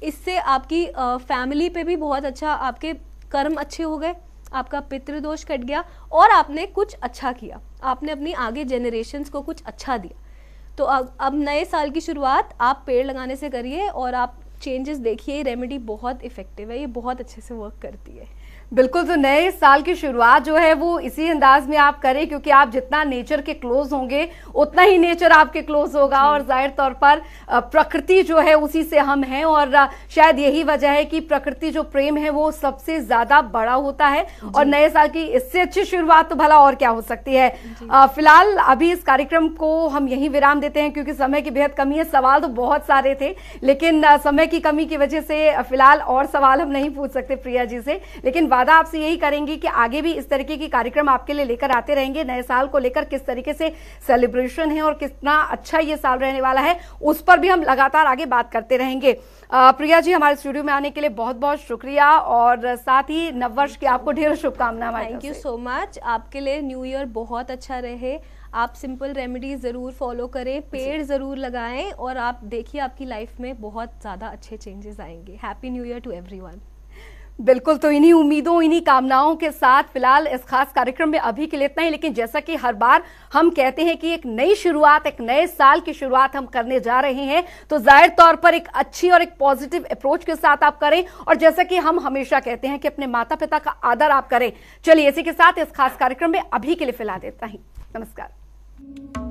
इससे आपकी फैमिली पे भी बहुत अच्छा, आपके कर्म अच्छे हो गए, आपका पितृदोष कट गया, और आपने कुछ अच्छा किया, आपने अपनी आगे जनरेशन्स को कुछ अच्छा दिया। तो अब नए साल की शुरुआत आप पेड़ लगाने से करिए और आप चेंजेस देखिए। ये रेमेडी बहुत इफेक्टिव है, ये बहुत अच्छे से वर्क करती है। बिल्कुल। तो नए साल की शुरुआत जो है वो इसी अंदाज में आप करें, क्योंकि आप जितना नेचर के क्लोज होंगे उतना ही नेचर आपके क्लोज होगा, और जाहिर तौर पर प्रकृति जो है उसी से हम हैं, और शायद यही वजह है कि प्रकृति जो प्रेम है वो सबसे ज्यादा बड़ा होता है। और नए साल की इससे अच्छी शुरुआत तो भला और क्या हो सकती है। फिलहाल अभी इस कार्यक्रम को हम यही विराम देते हैं, क्योंकि समय की बेहद कमी है। सवाल तो बहुत सारे थे, लेकिन समय की कमी की वजह से फिलहाल और सवाल हम नहीं पूछ सकते प्रिया जी से, लेकिन वादा आपसे यही करेंगे कि आगे भी इस तरीके की कार्यक्रम आपके लिए लेकर आते रहेंगे। नए साल को लेकर किस तरीके से सेलिब्रेशन है और कितना अच्छा ये साल रहने वाला है, उस पर भी हम लगातार आगे बात करते रहेंगे। प्रिया जी, हमारे स्टूडियो में आने के लिए बहुत बहुत शुक्रिया, और साथ ही नववर्ष की आपको ढेर शुभकामनाएं। Thank you so much. आपके लिए न्यू ईयर बहुत अच्छा रहे। आप सिंपल रेमेडीज जरूर फॉलो करें, पेड़ जरूर लगाएं, और आप देखिए आपकी लाइफ में बहुत ज्यादा अच्छे चेंजेस आएंगे। Happy new year to everyone. बिल्कुल। तो इन्हीं उम्मीदों, इन्हीं कामनाओं के साथ फिलहाल इस खास कार्यक्रम में अभी के लिए इतना ही। लेकिन जैसा कि हर बार हम कहते हैं कि एक नई शुरुआत, एक नए साल की शुरुआत हम करने जा रहे हैं, तो जाहिर तौर पर एक अच्छी और एक पॉजिटिव अप्रोच के साथ आप करें, और जैसा कि हम हमेशा कहते हैं कि अपने माता पिता का आदर आप करें। चलिए, इसी के साथ इस खास कार्यक्रम में अभी के लिए फिलहाल इतना ही। नमस्कार।